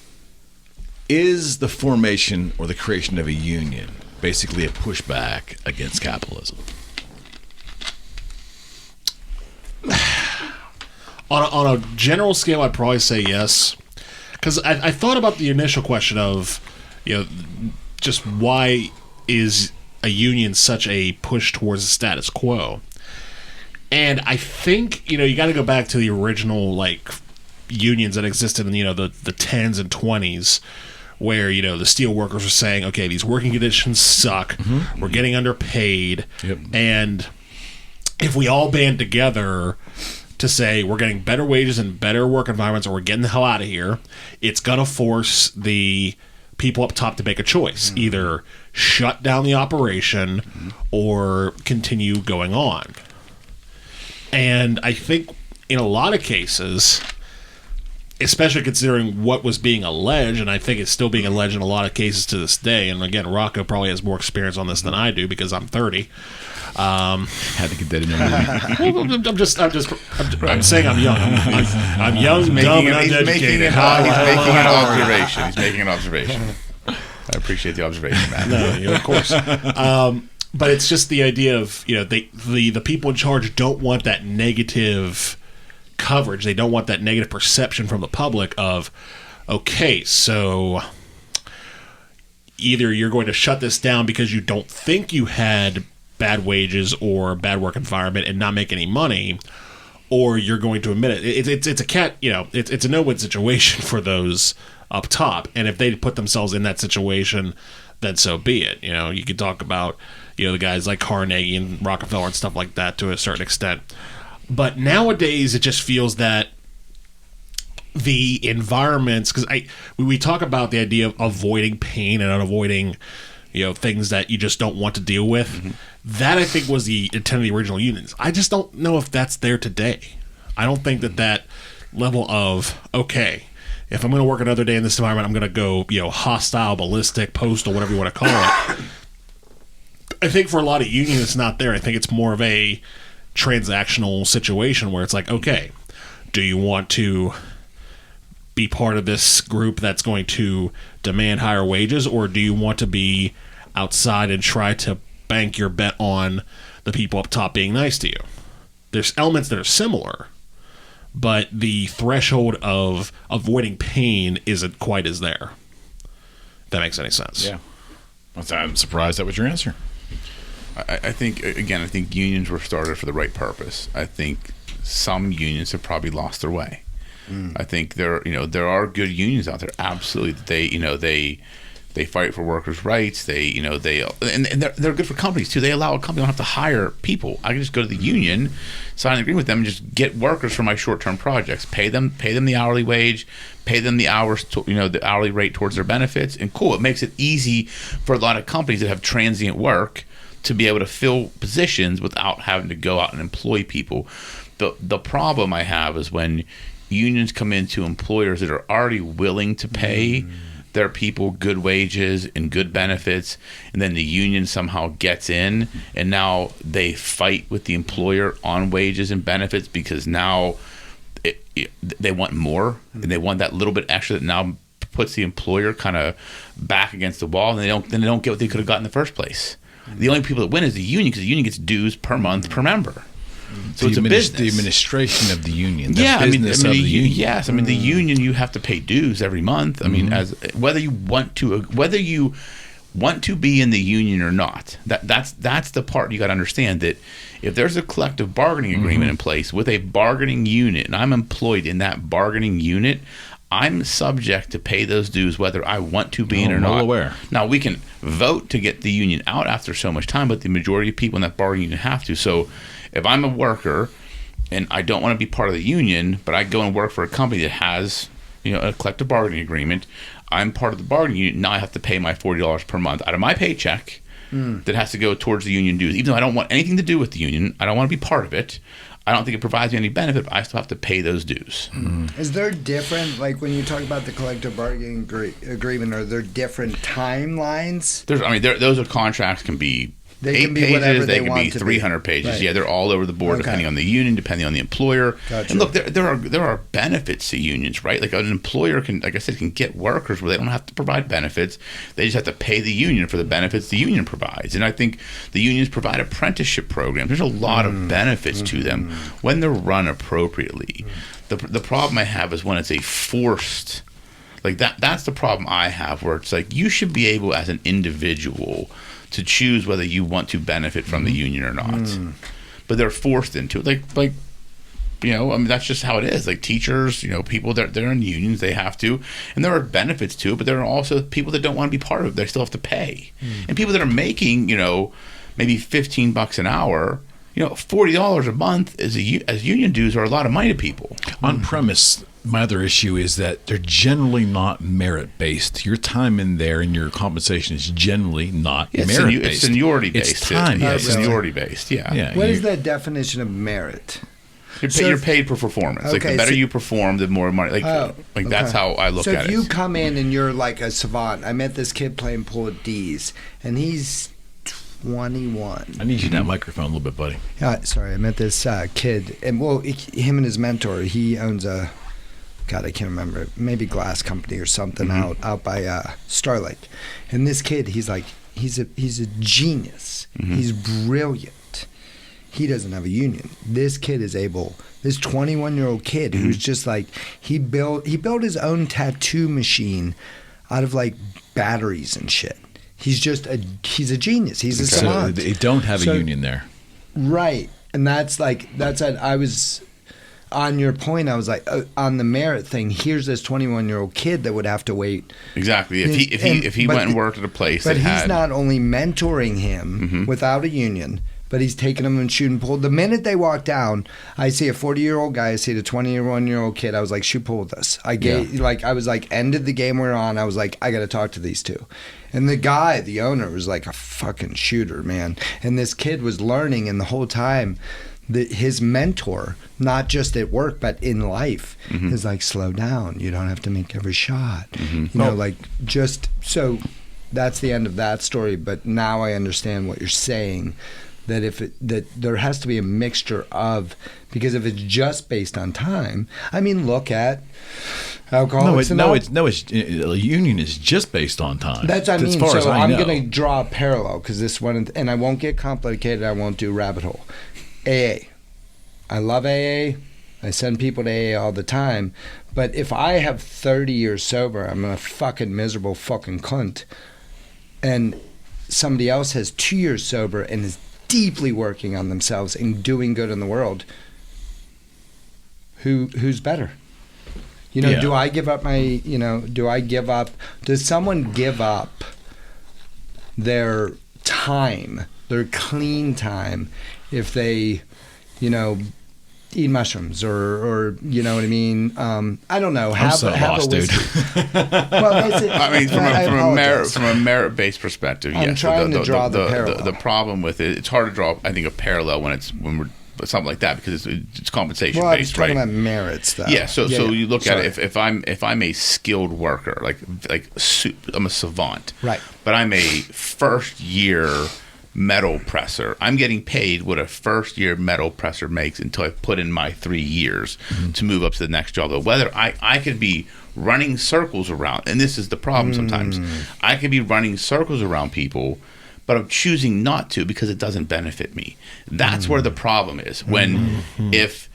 Is the formation or the creation of a union basically a pushback against capitalism? On a general scale, I'd probably say yes. Because I thought about the initial question of, just why is a union such a push towards the status quo? And I think, you got to go back to the original, unions that existed in, the 10s and 20s, where, the steel workers were saying, okay, these working conditions suck, we're getting underpaid, and if we all band together to say we're getting better wages and better work environments or we're getting the hell out of here, it's going to force the people up top to make a choice. Either shut down the operation or continue going on. And I think in a lot of cases, especially considering what was being alleged, and I think it's still being alleged in a lot of cases to this day, and again, Rocco probably has more experience on this than I do because I'm 30. Had to get that in there. I'm saying I'm young. I'm young, dumb, and uneducated. He's making an observation. I appreciate the observation, man. No, of course. But it's just the idea of, the people in charge don't want that negative coverage. They don't want that negative perception from the public of, okay, so either you're going to shut this down because you don't think you had bad wages or bad work environment and not make any money, or you're going to admit it. It's a no-win situation for those up top. And if they put themselves in that situation, then so be it. You could talk about, the guys like Carnegie and Rockefeller and stuff like that to a certain extent. But nowadays, it just feels that the environments, because we talk about the idea of avoiding pain and avoiding, things that you just don't want to deal with. Mm-hmm. That, I think, was the intent of the original unions. I just don't know if that's there today. I don't think that level of, okay, if I'm going to work another day in this environment, I'm going to go, hostile, ballistic, postal, whatever you want to call it. I think for a lot of unions, it's not there. I think it's more of a transactional situation where it's like, okay, do you want to be part of this group that's going to demand higher wages, or do you want to be outside and try to bank your bet on the people up top being nice to you? There's elements that are similar, but the threshold of avoiding pain isn't quite as there. If that makes any sense. Yeah. I'm surprised that was your answer. I think unions were started for the right purpose. I think some unions have probably lost their way. I think there are good unions out there. Absolutely, they fight for workers' rights. They're good for companies too. They allow a company don't have to hire people. I can just go to the union, sign an agreement with them, and just get workers for my short-term projects. Pay them the hourly wage, pay them the hours, the hourly rate towards their benefits, and cool. It makes it easy for a lot of companies that have transient work to be able to fill positions without having to go out and employ people. The problem I have is when unions come into employers that are already willing to pay their people good wages and good benefits, and then the union somehow gets in, and now they fight with the employer on wages and benefits because now they want more, and they want that little bit extra that now puts the employer kind of back against the wall, and they don't get what they could have got in the first place. The only people that win is the union, because the union gets dues per month per member. So it's a business. The administration of the union. The union. Yes, the union, you have to pay dues every month. I mean, as whether you want to be in the union or not. That's the part you got to understand, that if there's a collective bargaining agreement in place with a bargaining unit, and I'm employed in that bargaining unit, I'm subject to pay those dues whether I want to be in or not. Well aware. Now, we can vote to get the union out after so much time, but the majority of people in that bargaining unit have to. So if I'm a worker and I don't want to be part of the union, but I go and work for a company that has, a collective bargaining agreement, I'm part of the bargaining unit. Now I have to pay my $40 per month out of my paycheck that has to go towards the union dues. Even though I don't want anything to do with the union, I don't want to be part of it, I don't think it provides me any benefit, but I still have to pay those dues. Is there different, like when you talk about the collective bargaining agreement, are there different timelines? Those are contracts can be They 8 can be pages, whatever they they can want be to 300 be. pages. Right. Yeah, they're all over the board, depending on the union, depending on the employer. Gotcha. And look, there are benefits to unions, right? Like an employer can, like I said, can get workers where they don't have to provide benefits. They just have to pay the union for the benefits the union provides. And I think the unions provide apprenticeship programs. There's a lot of benefits to them when they're run appropriately. The problem I have is when it's a forced, like that's the problem I have, where it's like you should be able as an individual to choose whether you want to benefit from the union or not. But they're forced into it. Like that's just how it is. Like teachers, people that they're in unions, they have to, and there are benefits to it, but there are also people that don't want to be part of it. They still have to pay. And people that are making, maybe $15 an hour, $40 a month as union dues are a lot of money to people. On premise, my other issue is that they're generally not merit-based. Your time in there and your compensation is generally not merit-based. It's seniority-based. It's time. Yeah, it's seniority-based, yeah. What is the definition of merit? You're paid for performance. Okay, like the better you perform, the more money. That's how I look at it. So if you come in and you're like a savant, I met this kid playing pool at D's, and he's 21. I need you that microphone a little bit, buddy. Sorry, I met this kid, and him and his mentor. He owns a, God, I can't remember, maybe glass company or something out by Starlight. And this kid, he's a genius. He's brilliant. He doesn't have a union. This kid is able. This 21-year-old kid who's just like he built his own tattoo machine out of like batteries and shit. He's a genius. He's a savant. So they don't have a union there, right? And that's I was on your point. I was like on the merit thing. Here's this 21-year-old kid that would have to wait. Exactly. If he went and worked at a place, but he's not only mentoring him without a union, but he's taking them and shooting pool. The minute they walk down, I see a 40-year-old guy, I see the 21-year-old kid. I was like, shoot pool with us. I was like, ended the game we were on. I was like, I got to talk to these two. And the guy, the owner, was like a fucking shooter, man. And this kid was learning, and the whole time, his mentor, not just at work but in life, is like, slow down. You don't have to make every shot. You know, like, just so. That's the end of that story. But now I understand what you're saying. That that there has to be a mixture of, because if it's just based on time, I mean, look at Alcoholics Anonymous. A union is just based on time. That's what I mean. As far So as I I'm know. going to draw a parallel, because this one, and I won't get complicated. I won't do rabbit hole. AA. I love AA. I send people to AA all the time. But if I have 30 years sober, I'm a fucking miserable fucking cunt. And somebody else has 2 years sober and is deeply working on themselves and doing good in the world, who's better? You know, do I give up does someone give up their time, their clean time, if they, eat mushrooms or you know what I mean? I don't know. I'm so lost, dude. Well, I mean, from a merit-based perspective, I'm yes. trying to draw the parallel. The problem with it's hard to draw, I think, a parallel when we're something like that, because it's compensation well, based, I was talking right? about merits, though. Yeah. So you look at it. If I'm a skilled worker, I'm a savant, right? But I'm a first year metal presser. I'm getting paid what a first-year metal presser makes until I put in my 3 years to move up to the next job. But whether I could be running circles around, and this is the problem sometimes, I could be running circles around people, but I'm choosing not to because it doesn't benefit me. That's where the problem is. When if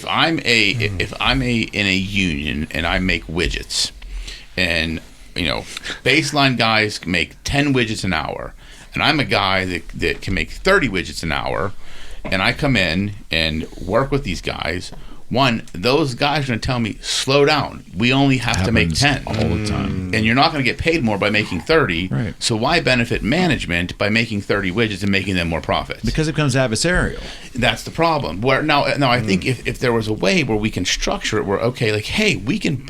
I'm in a union and I make widgets, and baseline guys make 10 widgets an hour, and I'm a guy that can make 30 widgets an hour, and I come in and work with these guys. One, those guys are going to tell me, slow down. We only have to make 10 all the time. And you're not going to get paid more by making 30. Right. So why benefit management by making 30 widgets and making them more profits? Because it becomes adversarial. That's the problem. Where now I think if there was a way where we can structure it where, okay, like, hey, we can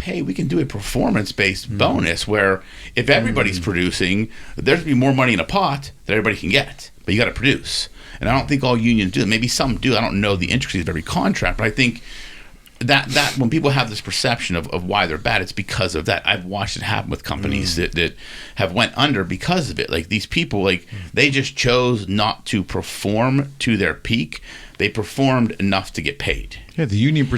do a performance-based bonus where if everybody's producing, there's going to be more money in a pot that everybody can get. But you got to produce. And I don't think all unions do. Maybe some do. I don't know the intricacies of every contract, but I think that when people have this perception of why they're bad, it's because of that. I've watched it happen with companies that have went under because of it. Like, these people, they just chose not to perform to their peak. They performed enough to get paid. Yeah, the union,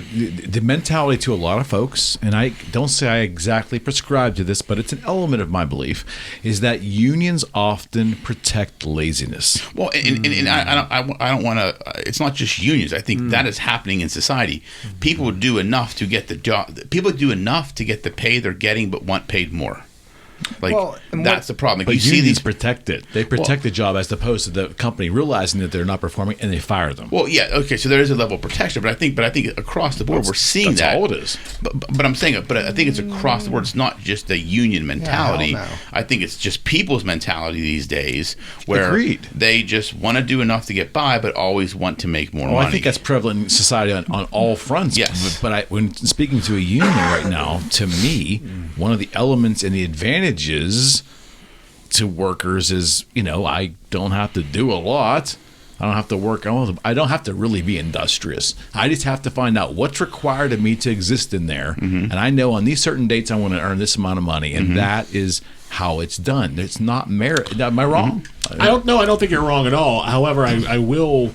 the mentality to a lot of folks, and I don't say I exactly prescribe to this, but it's an element of my belief, is that unions often protect laziness. Well, and I don't want to. It's not just unions. I think that is happening in society. People do enough to get the job. People do enough to get the pay they're getting, but want paid more. That's the problem. But you see unions these protect it. They protect the job as opposed to the company realizing that they're not performing and they fire them. Well, yeah, okay. So there is a level of protection, but I think across the board we're seeing that's that. all it is. But I'm saying, but I think it's across the board. It's not just the union mentality. Yeah, hell no. I think it's just people's mentality these days, where Agreed. they just want to do enough to get by, but always want to make more money. I think that's prevalent in society on all fronts. Yes. But when speaking to a union right now, to me, one of the elements and the advantages to workers is, I don't have to do a lot. I don't have to work. I don't have to really be industrious. I just have to find out what's required of me to exist in there. And I know on these certain dates I want to earn this amount of money. And that is how it's done. It's not merit. Am I wrong? I don't think you're wrong at all. However, I will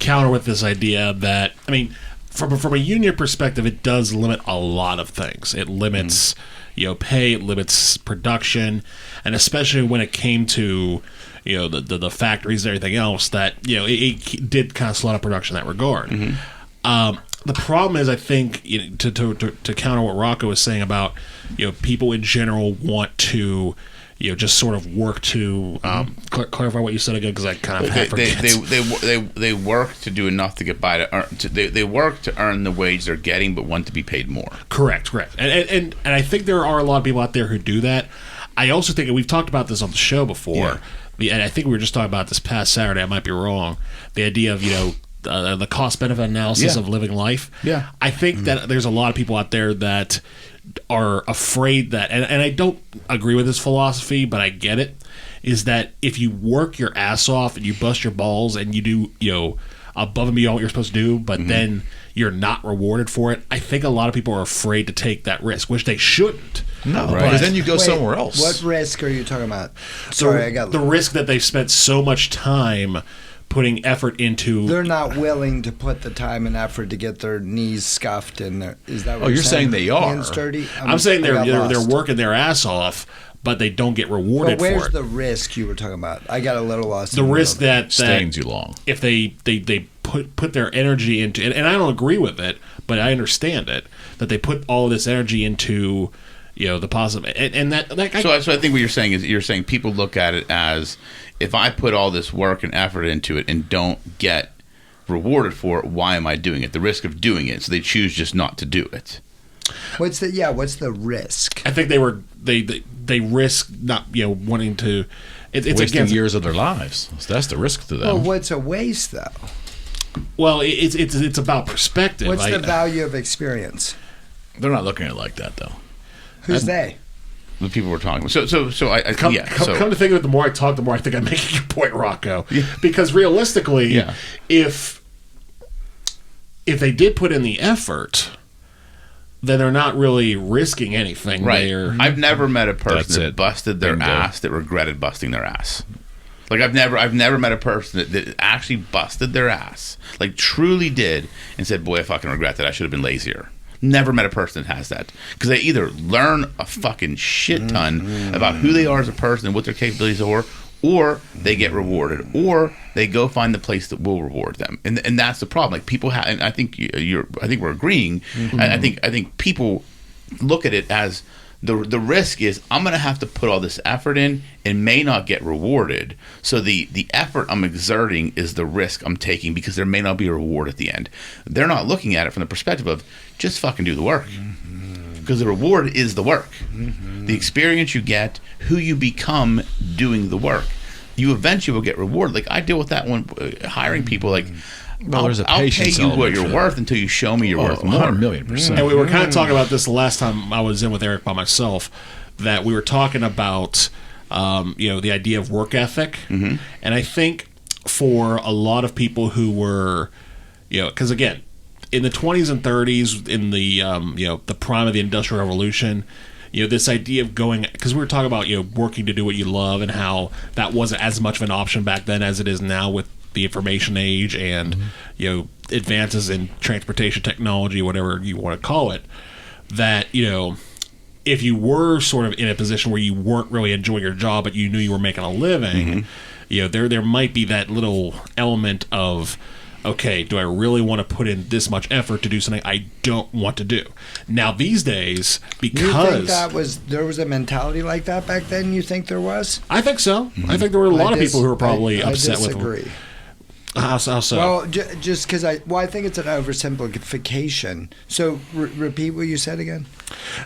counter with this idea that, from a union perspective, it does limit a lot of things. It limits pay, it limits production, and especially when it came to the factories and everything else, that it did kind of slow down production in that regard. The problem is, I think, to counter what Rocco was saying about people in general want to just sort of work to clarify what you said again, because I kind of forget. They work to do enough to get by to earn. They work to earn the wage they're getting, but want to be paid more. Correct. And I think there are a lot of people out there who do that. I also think, and we've talked about this on the show before, and I think we were just talking about this past Saturday, I might be wrong, the idea of, the cost-benefit analysis of living life. Yeah. I think that there's a lot of people out there that are afraid that, and I don't agree with this philosophy, but I get it, is that if you work your ass off and you bust your balls and you do, above and beyond what you're supposed to do, but then you're not rewarded for it, I think a lot of people are afraid to take that risk, which they shouldn't. No, because then you go somewhere else. What risk are you talking about? Sorry, I got the risk that they've spent so much time putting effort into. They're not willing to put the time and effort to get their knees scuffed and is that what you're saying they are? Hands dirty? I'm saying they're working their ass off, but they don't get rewarded for it. Where's the risk you were talking about? I got a little lost. The risk that staying too long. If they put their energy into, and I don't agree with it, but I understand it, that they put all of this energy into, the positive, and that. So I think what you're saying is you're saying people look at it as, if I put all this work and effort into it and don't get rewarded for it, why am I doing it? The risk of doing it, so they choose just not to do it. What's the risk? I think they risk not wanting to. It's wasting years of their lives. So that's the risk to them. Well, what's a waste though? Well, it's about perspective. What's the value of experience? They're not looking at it like that though. Who's they? The people we're talking about. So I come to think of it, the more I talk, the more I think I'm making your point, Rocco. Yeah. Because realistically, if they did put in the effort, then they're not really risking anything. Right. I've never met a person that busted their ass that regretted busting their ass. Like I've never met a person that actually busted their ass, like truly did, and said, "Boy, I fucking regret that. I should have been lazier." Never met a person that has that, because they either learn a fucking shit ton about who they are as a person and what their capabilities are, or they get rewarded, or they go find the place that will reward them, and that's the problem. Like people have, and I think we're agreeing. I think people look at it as the risk is, I'm going to have to put all this effort in and may not get rewarded. So the effort I'm exerting is the risk I'm taking, because there may not be a reward at the end. They're not looking at it from the perspective of just fucking do the work, because the reward is the work. The experience you get, who you become doing the work. You eventually will get rewarded. Like I deal with that when hiring people. Like I'll pay you what you're worth until you show me you're worth more. 100,000,000%. And we were kind of talking about this the last time I was in with Eric by myself, that we were talking about the idea of work ethic. And I think for a lot of people who were, because again, in the 20s and 30s, in the the prime of the Industrial Revolution, this idea of going, because we were talking about working to do what you love, and how that wasn't as much of an option back then as it is now with the information age and advances in transportation technology, whatever you want to call it. That if you were sort of in a position where you weren't really enjoying your job, but you knew you were making a living, there might be that little element of, okay, do I really want to put in this much effort to do something I don't want to do? Now these days, because there was a mentality like that back then. You think there was? I think so. I think there were a lot of people who were probably upset with them. How so? Well, just because I think it's an oversimplification. So repeat what you said again.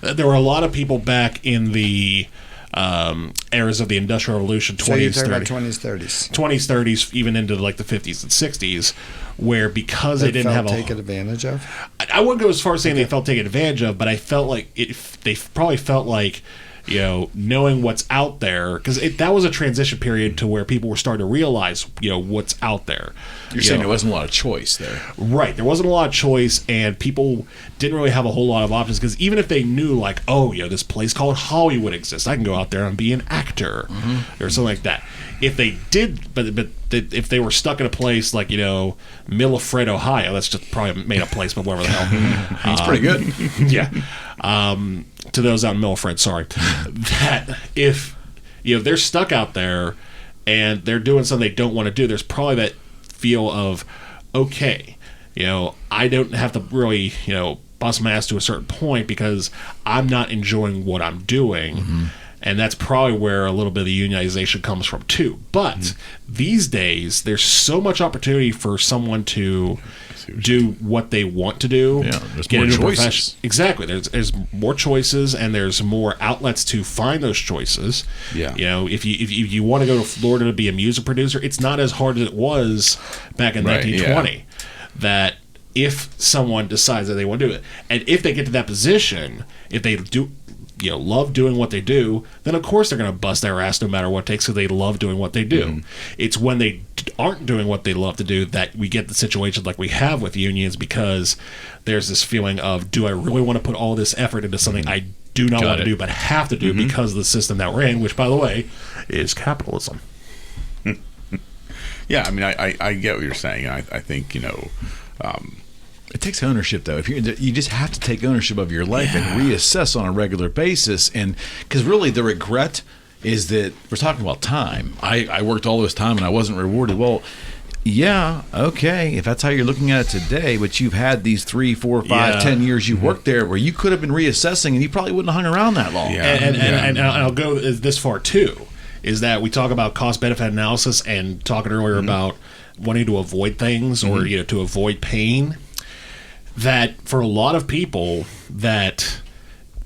There were a lot of people back in the eras of the Industrial Revolution, 20s, 30s, 30s, even into like the 50s and 60s, where because they didn't have taken advantage of. I wouldn't go as far as saying they felt taken advantage of, but I felt like they probably felt like, knowing what's out there, because that was a transition period to where people were starting to realize, what's out there. You're saying there wasn't a lot of choice there. Right. There wasn't a lot of choice, and people didn't really have a whole lot of options, because even if they knew, like, this place called Hollywood exists, I can go out there and be an actor or something like that. If they did, but if they were stuck in a place like, Millifred, Ohio, that's just probably a made-up place, but whatever the hell. He's pretty good. Yeah. To those out in Millifred, sorry. That if they're stuck out there and they're doing something they don't want to do, there's probably that feel of, okay, I don't have to really, bust my ass to a certain point because I'm not enjoying what I'm doing. And that's probably where a little bit of the unionization comes from too. But these days, there's so much opportunity for someone to do what they want to do. Yeah, there's get more into choices. Exactly. There's more choices, and there's more outlets to find those choices. Yeah. You know, if you want to go to Florida to be a music producer, it's not as hard as it was back in 1920. That if someone decides that they want to do it, and if they get to that position, if they do, love doing what they do, then of course they're going to bust their ass no matter what it takes, because they love doing what they do. It's when they aren't doing what they love to do that we get the situations like we have with unions, because there's this feeling of, do I really want to put all this effort into something I do not want to do but have to do because of the system that we're in, which, by the way, is capitalism. Yeah, I mean, I get what you're saying. I think, It takes ownership, though. If you just have to take ownership of your life and reassess on a regular basis, and because really the regret is that we're talking about time. I worked all this time and I wasn't rewarded. Well, yeah, okay, if that's how you're looking at it today, but you've had these 3, 4, 5, 10 years you worked there where you could have been reassessing and you probably wouldn't have hung around that long. And I'll go this far too, is that we talk about cost-benefit analysis and talking earlier about wanting to avoid things or to avoid pain. That for a lot of people, that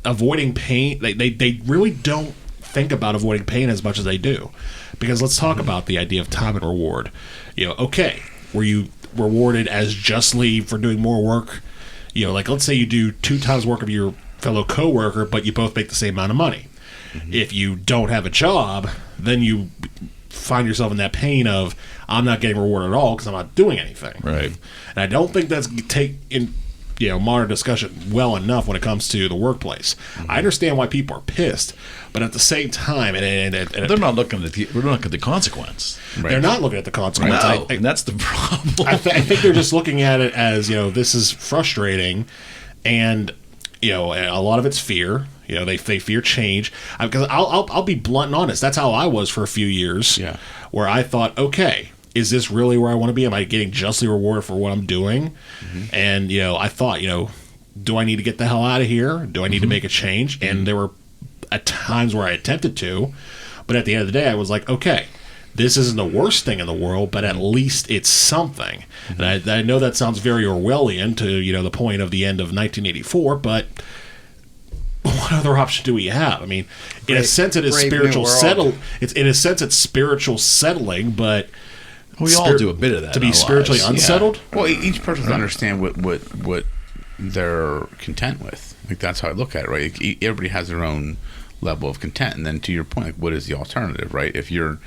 avoiding pain, they really don't think about avoiding pain as much as they do. Because let's talk about the idea of time and reward. Okay, were you rewarded as justly for doing more work? Like let's say you do 2 times work of your fellow coworker, but you both make the same amount of money. If you don't have a job, then you find yourself in that pain of, I'm not getting rewarded at all because I'm not doing anything. Right. And I don't think that's in modern discussion well enough when it comes to the workplace. I understand why people are pissed, but at the same time, and they're not looking at the consequence. Right. They're not looking at the consequence. No, and that's the problem. I think they're just looking at it as, this is frustrating, and a lot of it's fear. They fear change. Because I'll be blunt and honest. That's how I was for a few years. Yeah. Where I thought, okay, is this really where I want to be? Am I getting justly rewarded for what I'm doing? And I thought, do I need to get the hell out of here? Do I need to make a change? And there were at times where I attempted to, but at the end of the day, I was like, okay, this isn't the worst thing in the world, but at least it's something. And I know that sounds very Orwellian to the point of the end of 1984, but what other option do we have? I mean, in a sense, it is spiritual settle. In a sense, it's spiritual settling, but we all do a bit of that to be spiritually unsettled. Yeah. Well, each person has to understand what they're content with. Like that's how I look at it, right? Everybody has their own level of content, and then to your point, like, what is the alternative, right? If you're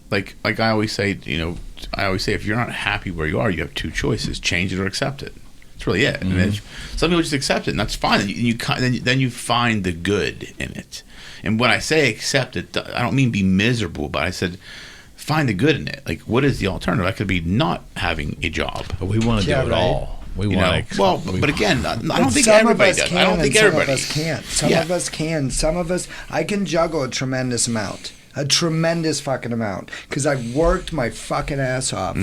like I always say, if you're not happy where you are, you have 2 choices: change it or accept it. That's really it. And if some people just accept it, and that's fine. Then you find the good in it. And when I say accept it, I don't mean be miserable, but I said find the good in it. Like, what is the alternative? I could be not having a job. But we want to do it all. We want to. Well, but again, I don't think everybody does. I don't think everybody. Some of us can't. Some of us can. Some of us, I can juggle a tremendous amount. A tremendous fucking amount. Because I've worked my fucking ass off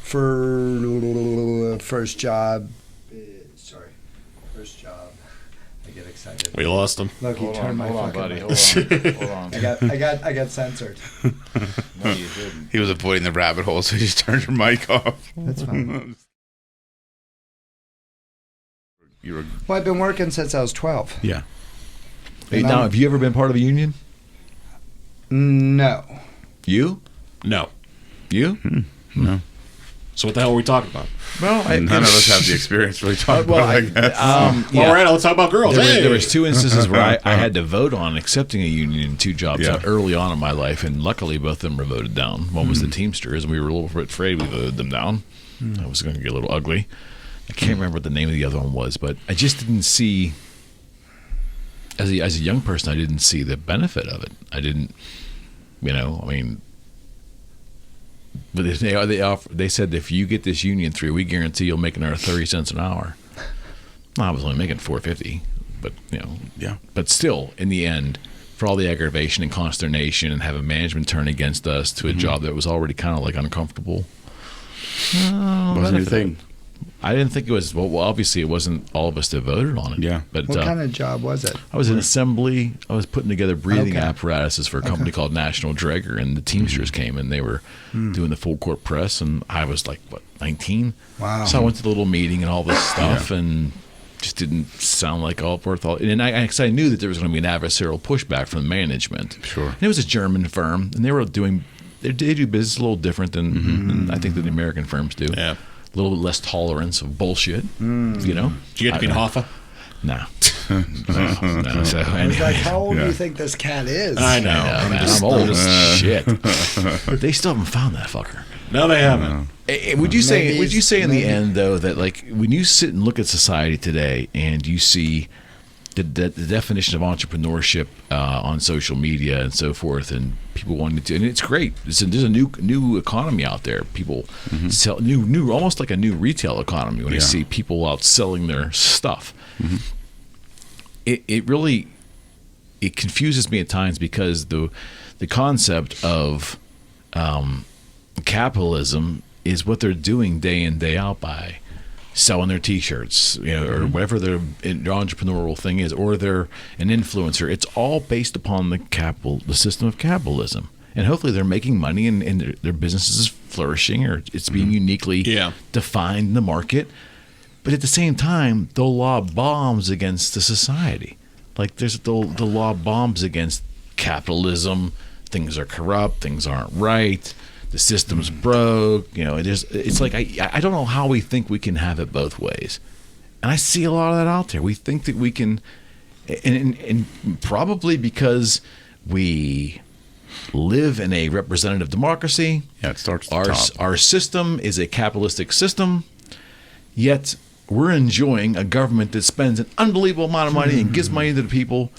for first job. I get excited. We lost him. Look, you turned my fucking buddy. mic. Hold on. I got censored. No, you didn't. He was avoiding the rabbit hole, so he just turned your mic off. That's fine. Well, I've been working since I was 12. Yeah. Hey, now, have you ever been part of a union? No. You? No. You? No. So what the hell are we talking about? Well, None of us have the experience really talking about it, I guess. Well, we're at it. Let's talk about girls. There was 2 instances where I had to vote on accepting a union in 2 jobs early on in my life, and luckily both of them were voted down. One was the Teamsters, and we were a little bit afraid we voted them down. That was going to get a little ugly. I can't remember what the name of the other one was, but I just didn't see, as a young person, I didn't see the benefit of it. I didn't, but they said if you get this union through, we guarantee you'll make another 30 cents an hour. Well, I was only making $4.50, but but still, in the end, for all the aggravation and consternation and having management turn against us to a job that was already kind of like uncomfortable, Wasn't your thing. I didn't think it was. Well, obviously, it wasn't all of us that voted on it. Yeah. But What kind of job was it? I was in assembly. I was putting together breathing apparatuses for a company called National Draeger, and the Teamsters came and they were doing the full court press, and I was like, 19? Wow. So I went to the little meeting and all this stuff, and just didn't sound like all worth all. And I knew that there was going to be an adversarial pushback from management. Sure. And it was a German firm, and they were doing. They do business a little different than I think that the American firms do. Yeah. A little bit less tolerance of bullshit. Did you get to be in Hoffa? No. No. So I was like, how old do you think this cat is? I know. I'm old as shit. They still haven't found that fucker. No, they haven't. Would you say in the end though that like when you sit and look at society today and you see the definition of entrepreneurship on social media and so forth, and people wanting to, and it's great. There's a new economy out there. People sell new almost like a new retail economy when you see people out selling their stuff. It really confuses me at times because the concept of capitalism is what they're doing day in day out by selling their T-shirts, or whatever their entrepreneurial thing is, or they're an influencer. It's all based upon the system of capitalism, and hopefully they're making money and their business is flourishing, or it's being uniquely defined in the market. But at the same time, they'll lob bombs against the society. Like the law bombs against capitalism. Things are corrupt. Things aren't right. The system's broke. It's like I don't know how we think we can have it both ways. And I see a lot of that out there. We think that we can, and probably because we live in a representative democracy. Yeah, it starts at the top. Our system is a capitalistic system, yet we're enjoying a government that spends an unbelievable amount of money and gives money to the people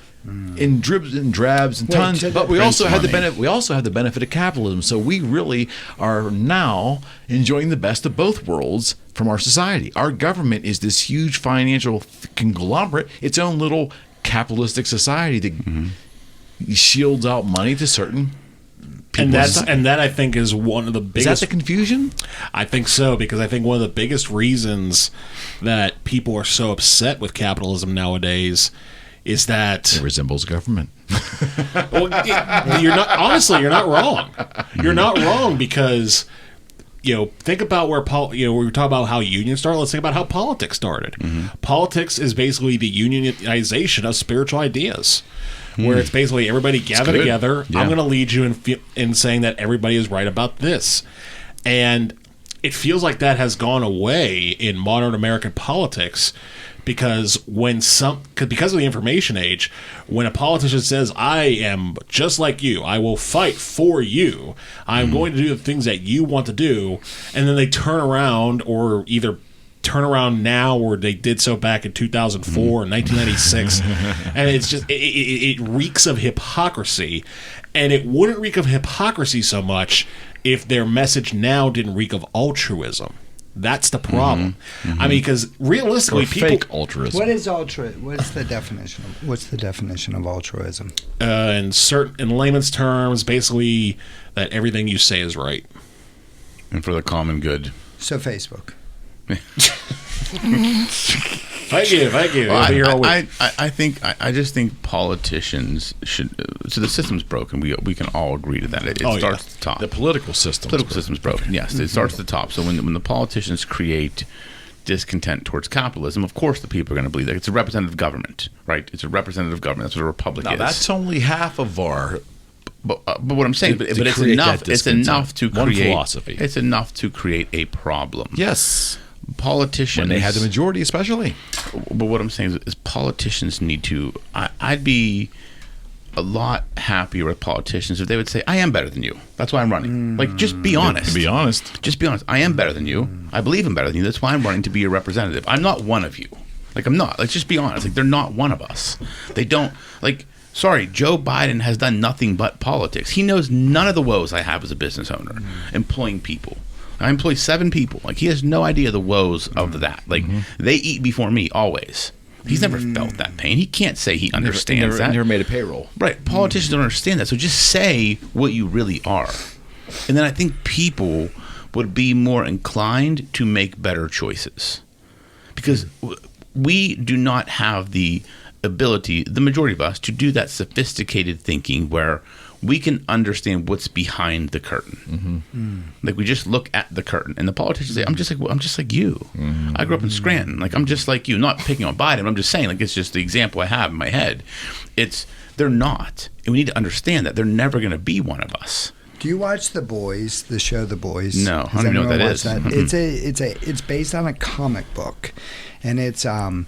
in dribs and drabs and tons. But we also have the benefit. We also have the benefit of capitalism. So we really are now enjoying the best of both worlds from our society. Our government is this huge financial conglomerate, its own little capitalistic society that shields out money to certain people. And that I think is one of the biggest. Is that the confusion? I think so, because I think one of the biggest reasons that people are so upset with capitalism nowadays is that it resembles government. Well, you're not wrong. You're not wrong because think about where we were talking about how unions started. Let's think about how politics started. Politics is basically the unionization of spiritual ideas, where it's basically everybody gather together. I'm going to lead you in saying that everybody is right about this, and it feels like that has gone away in modern American politics. Because because of the information age, when a politician says, I am just like you, I will fight for you, I'm going to do the things that you want to do, and then they turn around, or either turn around now or they did so back in 2004 and 1996, and it's just, it reeks of hypocrisy, and it wouldn't reek of hypocrisy so much if their message now didn't reek of altruism. That's the problem. I mean, because realistically, fake altruism. What is What's the definition? What's the definition of altruism? In layman's terms, basically that everything you say is right, and for the common good. So Facebook. Thank you. Well, I just think politicians should. So the system's broken. We can all agree to that. It starts at the top. The political system. System's broken. Yes, it starts at the top. So when the politicians create discontent towards capitalism, of course the people are going to believe that it's a representative government, right? It's a representative government. That's what a republic is. Now that's only half of our. But what I'm saying, but it's enough. It's enough to create one philosophy. It's enough to create a problem. Yes. Politicians, when they had the majority, especially. But what I'm saying is politicians need to. I'd be a lot happier with politicians if they would say, "I am better than you. That's why I'm running." Like, just be honest. Be honest. Just be honest. I am better than you. I believe I'm better than you. That's why I'm running to be your representative. I'm not one of you. Like, I'm not. Like, just be honest. Like, they're not one of us. They don't like. Sorry, Joe Biden has done nothing but politics. He knows none of the woes I have as a business owner, employing people. I employ 7 people. Like, he has no idea the woes of that. Like, they eat before me, always. He's never felt that pain. He can't say he understands that. Never made a payroll. Right. Politicians don't understand that. So just say what you really are. And then I think people would be more inclined to make better choices. because we do not have the ability, the majority of us, to do that sophisticated thinking where we can understand what's behind the curtain. Like we just look at the curtain, and the politicians say, "I'm just like you. I grew up in Scranton. Like I'm just like you." Not picking on Biden. I'm just saying, like it's just the example I have in my head. They're not, and we need to understand that they're never going to be one of us. Do you watch The Boys? The show The Boys? No, I don't even know what that is. It's based on a comic book, and it's on.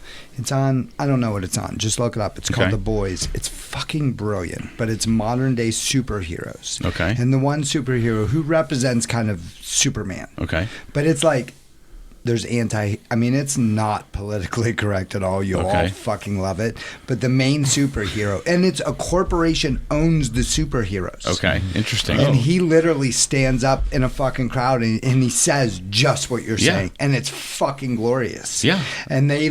I don't know what it's on. Just look it up. It's called The Boys. It's fucking brilliant, but it's modern day superheroes. Okay. And the one superhero who represents kind of Superman. Okay. But it's like there's it's not politically correct at all. You'll all fucking love it. But the main superhero, and it's a corporation owns the superheroes. Okay, interesting. And he literally stands up in a fucking crowd and he says just what you're saying. And it's fucking glorious. Yeah. And they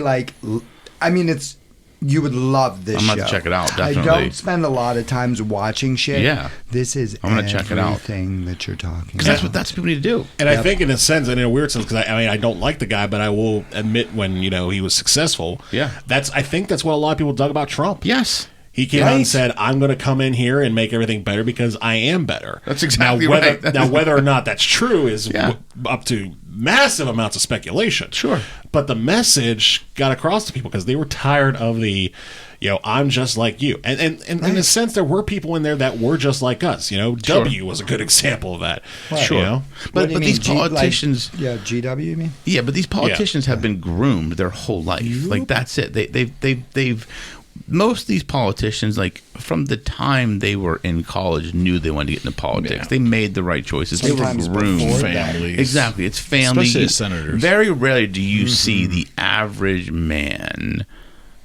you would love this show. I'm going to check it out, definitely. I don't spend a lot of times watching shit. Yeah. This is I'm going to check it out. Everything that you're talking about. Because that's what people need to do. And I think in a sense, and in a weird sense, because I don't like the guy, but I will admit when, he was successful. Yeah. I think that's what a lot of people dug about Trump. Yes. He came out and said, "I'm going to come in here and make everything better because I am better." That's exactly right. right. Now, whether or not that's true is up to massive amounts of speculation. Sure. But the message got across to people because they were tired of the, I'm just like you. And in a sense, there were people in there that were just like us. W was a good example of that. Right. Sure. But these politicians... GW, you mean? Yeah, but these politicians have been groomed their whole life. Like, that's it. They've most of these politicians, like from the time they were in college, knew they wanted to get into politics. Yeah. They made the right choices. Sometimes they were groomed. Families. Exactly. It's family. Especially as senators. Very rarely do you see the average man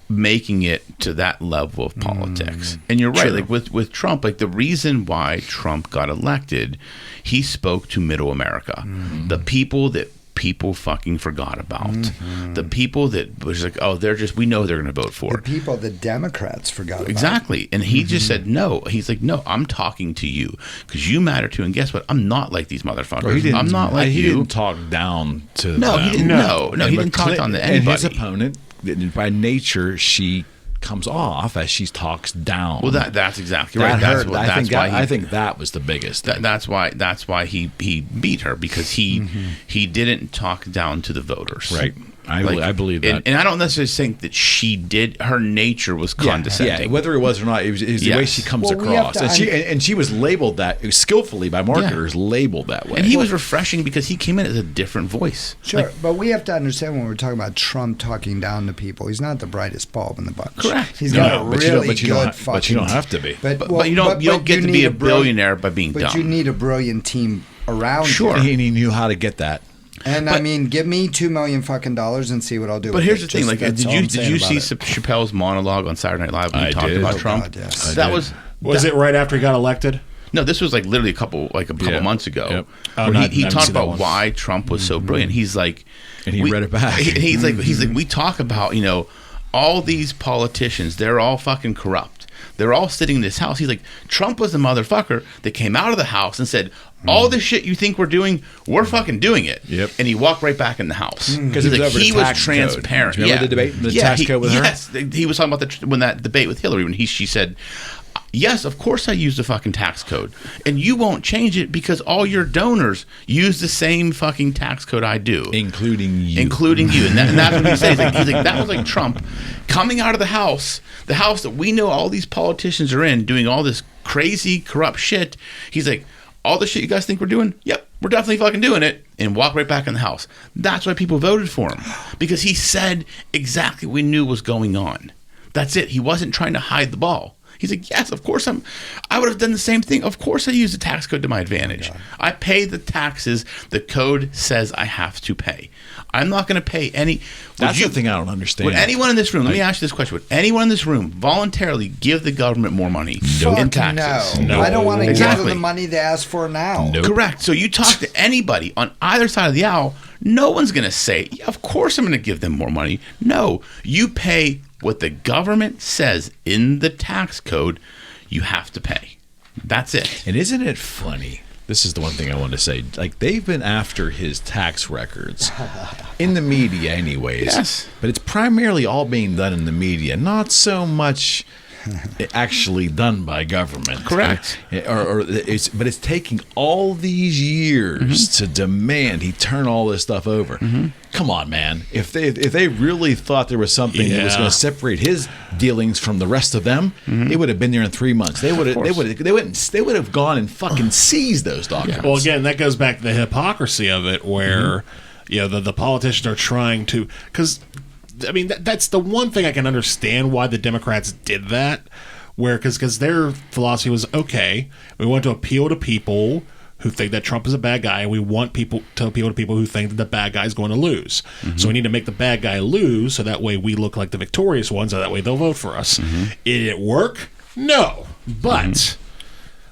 making it to that level of politics. And you're right. True. Like with Trump, like the reason why Trump got elected, he spoke to middle America. The people that people fucking forgot about. The people that was like, we know they're going to vote for. The people the Democrats forgot about. Exactly. And he just said no. He's like, no, I'm talking to you because you matter too. And guess what? I'm not like these motherfuckers. I'm not like you. He didn't talk down to them. He didn't. No, he didn't talk down to anybody. And his opponent, by nature, she comes off as she talks down. Well, that's exactly right. I think that was the biggest. That's why he beat her because he didn't talk down to the voters. Right. I believe that. And I don't necessarily think that she did. Her nature was condescending. Yeah, whether it was or not, it was the way she comes across. And she was labeled that skillfully by marketers, labeled that way. And he was refreshing because he came in as a different voice. Sure, but we have to understand when we're talking about Trump talking down to people, he's not the brightest bulb in the bunch. Correct. He's got a really good fucking... But you don't have to be. But you don't get to be a billionaire by being dumb. But you need a brilliant team around you. Sure. And he knew how to get that. And give me $2 million fucking dollars and see what I'll do. But here's the thing: like, did you see Chappelle's monologue on Saturday Night Live when he talked about Trump? God, yes. That was it right after he got elected? No, this was like literally a couple months ago. Yep. Where he talked about why Trump was so brilliant. He's like, and he read it back. He's like, we talk about all these politicians. They're all fucking corrupt. They're all sitting in this house. He's like, Trump was the motherfucker that came out of the house and said, all the shit you think we're doing, we're fucking doing it. Yep. And he walked right back in the house. Because he was transparent. Remember the debate, the tax code with her? Yes. He was talking about when that debate with Hillary, when she said, yes, of course I use the fucking tax code. And you won't change it because all your donors use the same fucking tax code I do. Including you. And that's what he says. He's like, that was like Trump coming out of the house that we know all these politicians are in, doing all this crazy, corrupt shit. He's like, all the shit you guys think we're doing? Yep, we're definitely fucking doing it. And walk right back in the house. That's why people voted for him. Because he said exactly what we knew was going on. That's it. He wasn't trying to hide the ball. He's like, yes, of course I would have done the same thing. Of course I use the tax code to my advantage. I pay the taxes the code says I have to pay. I'm not going to pay any... That's the thing I don't understand. Would anyone in this room, let me ask you this question, would anyone in this room voluntarily give the government more money in taxes? No. I don't want to give them the money they ask for now. Nope. Correct. So you talk to anybody on either side of the aisle, no one's going to say, yeah, of course I'm going to give them more money. No, you pay what the government says in the tax code you have to pay. That's it. And isn't it funny This is the one thing I wanted to say. Like, they've been after his tax records in the media anyways. Yes. But it's primarily all being done in the media, not so much actually done by government. Correct. But it's taking all these years to demand he turn all this stuff over. Come on, man. If they really thought there was something that was going to separate his dealings from the rest of them, they would have been there in 3 months. They would have gone and fucking seized those documents. Well, again, that goes back to the hypocrisy of it, where the politicians are trying to, because I mean that's the one thing I can understand why the Democrats did that, where because their philosophy was, okay, we want to appeal to people who think that Trump is a bad guy, and we want people to appeal to people who think that the bad guy is going to lose. So we need to make the bad guy lose, so that way we look like the victorious ones, so that way they'll vote for us. Did it work? No, but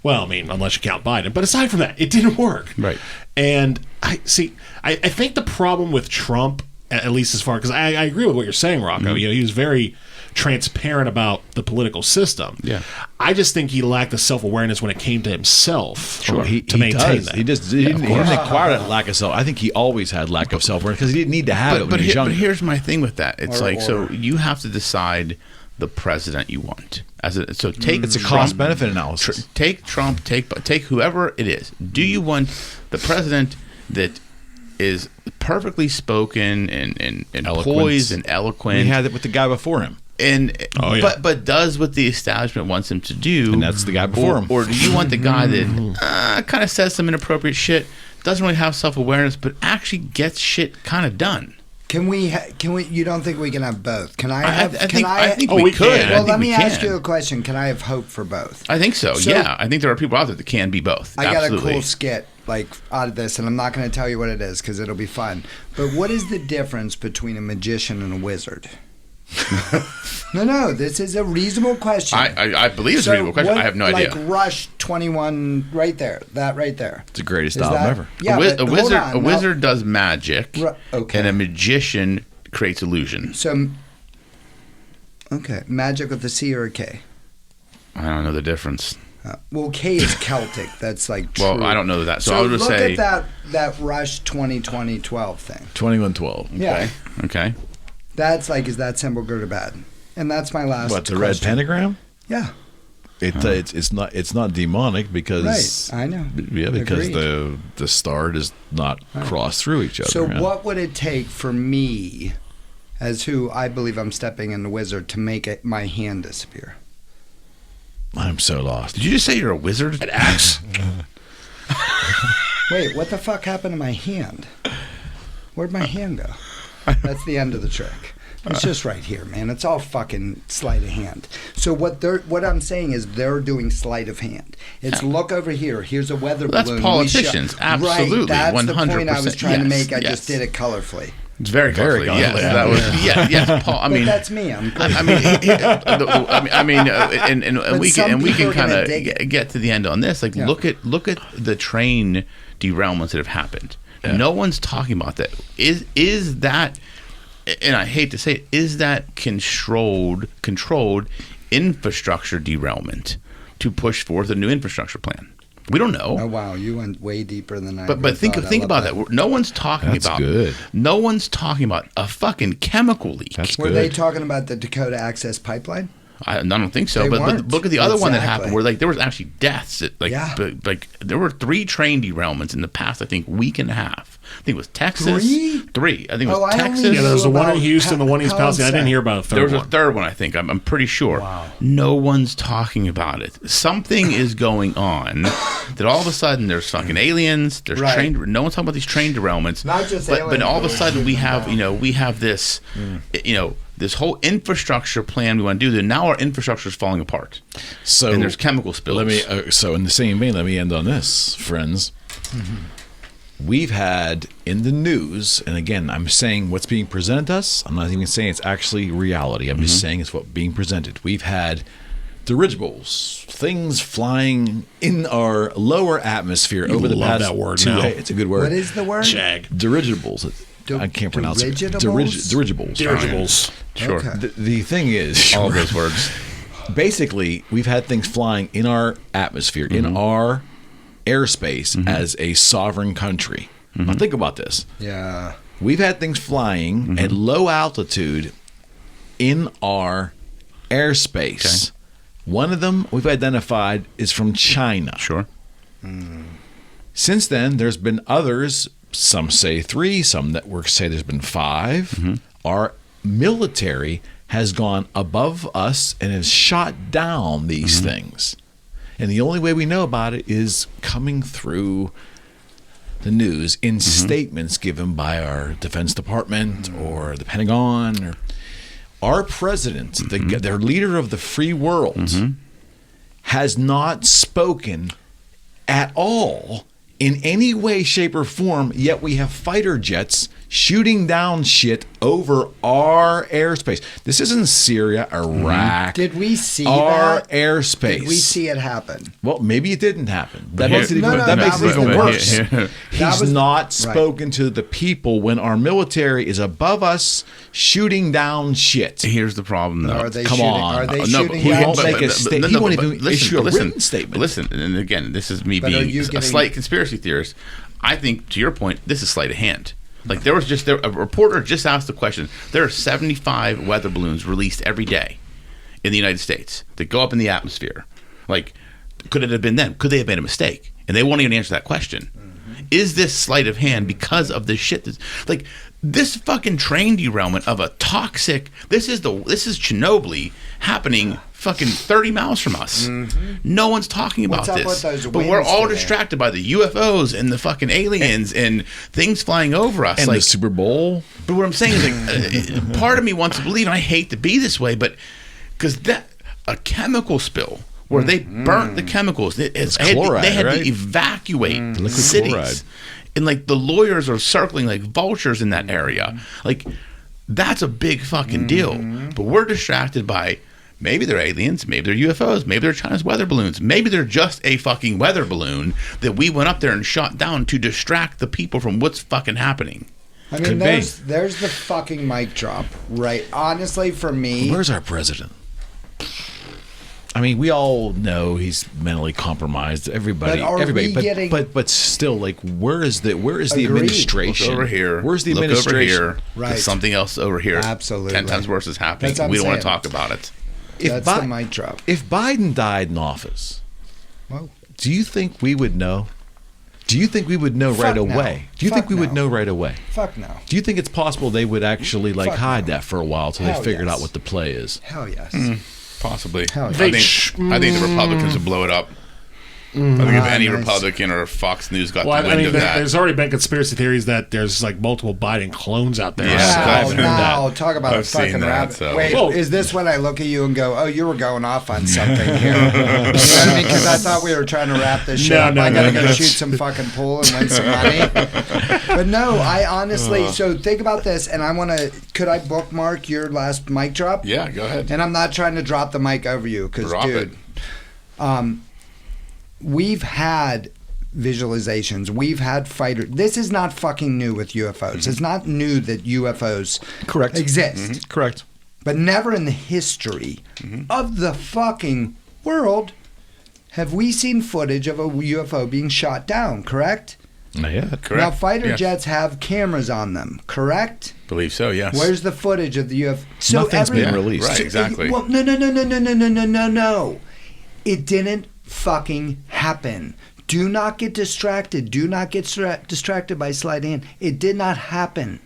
well, I mean, unless you count Biden. But aside from that, it didn't work. Right. And I think the problem with Trump, at least as far, because I agree with what you're saying, Rocco. He was very transparent about the political system. Yeah. I just think he lacked the self-awareness when it came to himself to maintain that. He didn't acquire that lack of self. I think he always had lack of self-awareness because he didn't need to have it when he was younger. But here's my thing with that. It's so you have to decide the president you want. It's a cost-benefit analysis. Take Trump, take whoever it is. Do you want the president that is perfectly spoken and poised and eloquent? We had it with the guy before him. But does what the establishment wants him to do, and that's the guy before him. Or do you want the guy that kind of says some inappropriate shit, doesn't really have self-awareness, but actually gets shit kind of done? Can we? You don't think we can have both? Can I have? I think we could. Well, let me ask you a question. Can I have hope for both? I think so. Yeah, I think there are people out there that can be both. I got a cool skit out of this, and I'm not going to tell you what it is because it'll be fun. But what is the difference between a magician and a wizard? No, this is a reasonable question. I believe it's a reasonable question. I have no idea. Like Rush 21 right there. That right there. It's the greatest album ever. Yeah, a wizard does magic, and a magician creates illusion. So, okay, magic with a C or a K? I don't know the difference. Well, K is Celtic. That's like true. Well, I don't know that. So I would just say... look at that Rush 2012 thing. 2112. Yeah. Okay. That's like, is that symbol good or bad? And that's my last What, the red pentagram? Yeah. It's not demonic because... Right, I know. Yeah, because the star does not cross through each other. So what would it take for me, as who I believe I'm stepping in the wizard, to make my hand disappear? I'm so lost. Did you just say you're a wizard? An axe? Wait, what the fuck happened to my hand? Where'd my hand go? That's the end of the trick. It's just right here, man. It's all fucking sleight of hand. So what I'm saying is they're doing sleight of hand. It's look over here. Here's a weather balloon. That's politicians. Absolutely. Right. That's 100%. the point I was trying to make. I Yes. just did it colorfully. It's very colorfully. Yes, that was. Yes, Paul. I mean, but that's me. And we can kind of get to the end on this. Like, look at the train derailments that have happened. Yeah. No one's talking about that. Is that? And I hate to say it, is that controlled infrastructure derailment to push forth a new infrastructure plan? We don't know. Oh wow, you went way deeper than I. But think about that. No one's talking about. Good. No one's talking about a fucking chemical leak. Were they talking about the Dakota Access Pipeline? I don't think so. But look at the other one that happened, where there was actually deaths. There were 3 train derailments in the past, I think, week and a half. I think it was Texas. 3? I think it was Texas. Yeah, there was the one in Houston, the one in East Palestine. I didn't hear about a third one. There was a third one, I think. I'm pretty sure. Wow. No one's talking about it. Something is going on that all of a sudden there's fucking aliens. There's train. No one's talking about these train derailments. Not just aliens. But all of a sudden we have this, this whole infrastructure plan we want to do. And now our infrastructure is falling apart. So and there's chemical spills. So in the same vein, let me end on this, friends. Mm-hmm. We've had in the news, and again, I'm saying what's being presented to us. I'm not even saying it's actually reality. I'm just saying it's what's being presented. We've had dirigibles, things flying in our lower atmosphere over the past that word 2 now. days. It's a good word. What is the word? Jag. Dirigibles. I can't pronounce it. Dirigibles? Dirigibles. Sure. Okay. The thing is, all of those words. Basically, we've had things flying in our atmosphere, in our airspace as a sovereign country. Now think about this. Yeah. We've had things flying at low altitude in our airspace. Okay. One of them we've identified is from China. Sure. Since then, there's been others. Some say 3, some networks say there's been 5. Our military has gone above us and has shot down these things. And the only way we know about it is coming through the news in statements given by our Defense Department or the Pentagon. Or our president, their leader of the free world, has not spoken at all in any way, shape, or form, yet we have fighter jets shooting down shit over our airspace. This isn't Syria, Iraq. Did we see our that? airspace? Did we see it happen? Well, maybe it didn't happen. That Here- makes it No, even, no, that that makes it was even the- worse. That He's was- not spoken to the people when our military is above us shooting down shit. Here's the problem, though. Are they Come shooting? on. Are they No, shooting? but He down won't shit? make a statement. He won't even issue a written statement. Listen, and again, this is me But are being you a getting- slight conspiracy theorist. I think, to your point, this is sleight of hand. Like a reporter just asked the question. There are 75 weather balloons released every day in the United States that go up in the atmosphere. Like, could it have been them? Could they have made a mistake? And they won't even answer that question. Is this sleight of hand because of this shit? Like this fucking train derailment of a toxic. This is Chernobyl happening fucking 30 miles from us. No one's talking about What's up this. with those But we're winds all today? distracted by the UFOs and the fucking aliens and things flying over us. And like the Super Bowl. but what I'm saying is, like, part of me wants to believe, and I hate to be this way, but because a chemical spill where they burnt the chemicals, chloride, they had right? to evacuate Liquid cities, chloride. and like the lawyers are circling like vultures in that area. Like that's a big fucking deal. But we're distracted by. Maybe they're aliens, maybe they're UFOs, maybe they're China's weather balloons, maybe they're just a fucking weather balloon that we went up there and shot down to distract the people from what's fucking happening. I Could mean, be. there's the fucking mic drop, right? Honestly, for me, Where's our president? I mean, we all know he's mentally compromised. Everybody, But are we getting- but still, like, where is the Agreed. administration? Look over here. Where's the Look administration? over here. Right. There's something else over here. Absolutely. 10 times worse is happening. That's what I'm We don't want to saying. talk about it. that's the mic drop. If Biden died in office, Well, do you think we would know? Do you think we would know Fuck right no. away? Do you think Fuck we would no. know right away? fuck no. Do you think it's possible they would actually like Fuck hide no. that for a while till Hell they figured yes. out what the play is? Hell yes. Possibly. Hell yeah. I think the Republicans would blow it up. I think if any nice. Republican or Fox News got Well, the I wind mean, of that. there's already been conspiracy theories that there's like multiple Biden clones out there. Yeah. So I've Wow, heard now talk about a I've seen fucking that, rabbit. so- Wait, Whoa. is this when I look at you and go, "Oh, you were going off on something here"? You know what I mean? Because I thought we were trying to wrap this shit No, up. no, I gotta no, go no. shoot some fucking pool and win some money. But no, I honestly. So think about this, and I want to. Could I bookmark your last mic drop? Yeah, go ahead. And I'm not trying to drop the mic over you, because, Drop dude, we've had visualizations. We've had fighters. This is not fucking new with UFOs. It's not new that UFOs Correct. exist. Correct. But never in the history of the fucking world have we seen footage of a UFO being shot down, correct? Not yet. Correct. Now, fighter Yes. jets have cameras on them, correct? Believe so, yes. Where's the footage of the UFO? So Nothing's been Yeah, released. right. Exactly. Well, no. It didn't fucking happen. Do not get distracted. Do not get distracted by sleight of hand. It did not happen.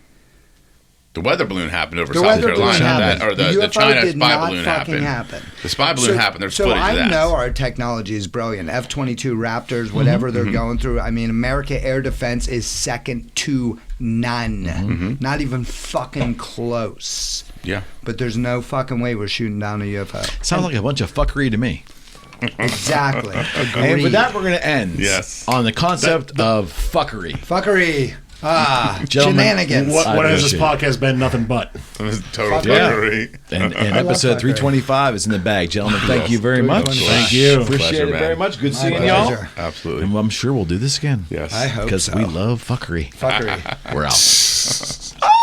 The weather balloon happened over The South weather balloon Carolina. happened. Or the UFO China did spy not balloon fucking happened. happen. The spy balloon happened. There's footage I of that. know our technology is brilliant. F-22 Raptors, whatever they're going through. I mean, America air defense is second to none. Not even fucking close. Yeah. But there's no fucking way we're shooting down a UFO. Sounds like a bunch of fuckery to me. Exactly. And with that, we're going to end Yes. on the concept of fuckery. Fuckery. Gentlemen, Shenanigans. What has this appreciate podcast been? Nothing but. Total Yeah. fuckery. And I love episode fuckery. 325 is in the bag. Gentlemen, thank you very much. 325. Thank you. Appreciate Pleasure, it man. very much. Good seeing My y'all. pleasure. Absolutely. And I'm sure we'll do this again. Yes. I hope Because so. we love fuckery. Fuckery. We're out.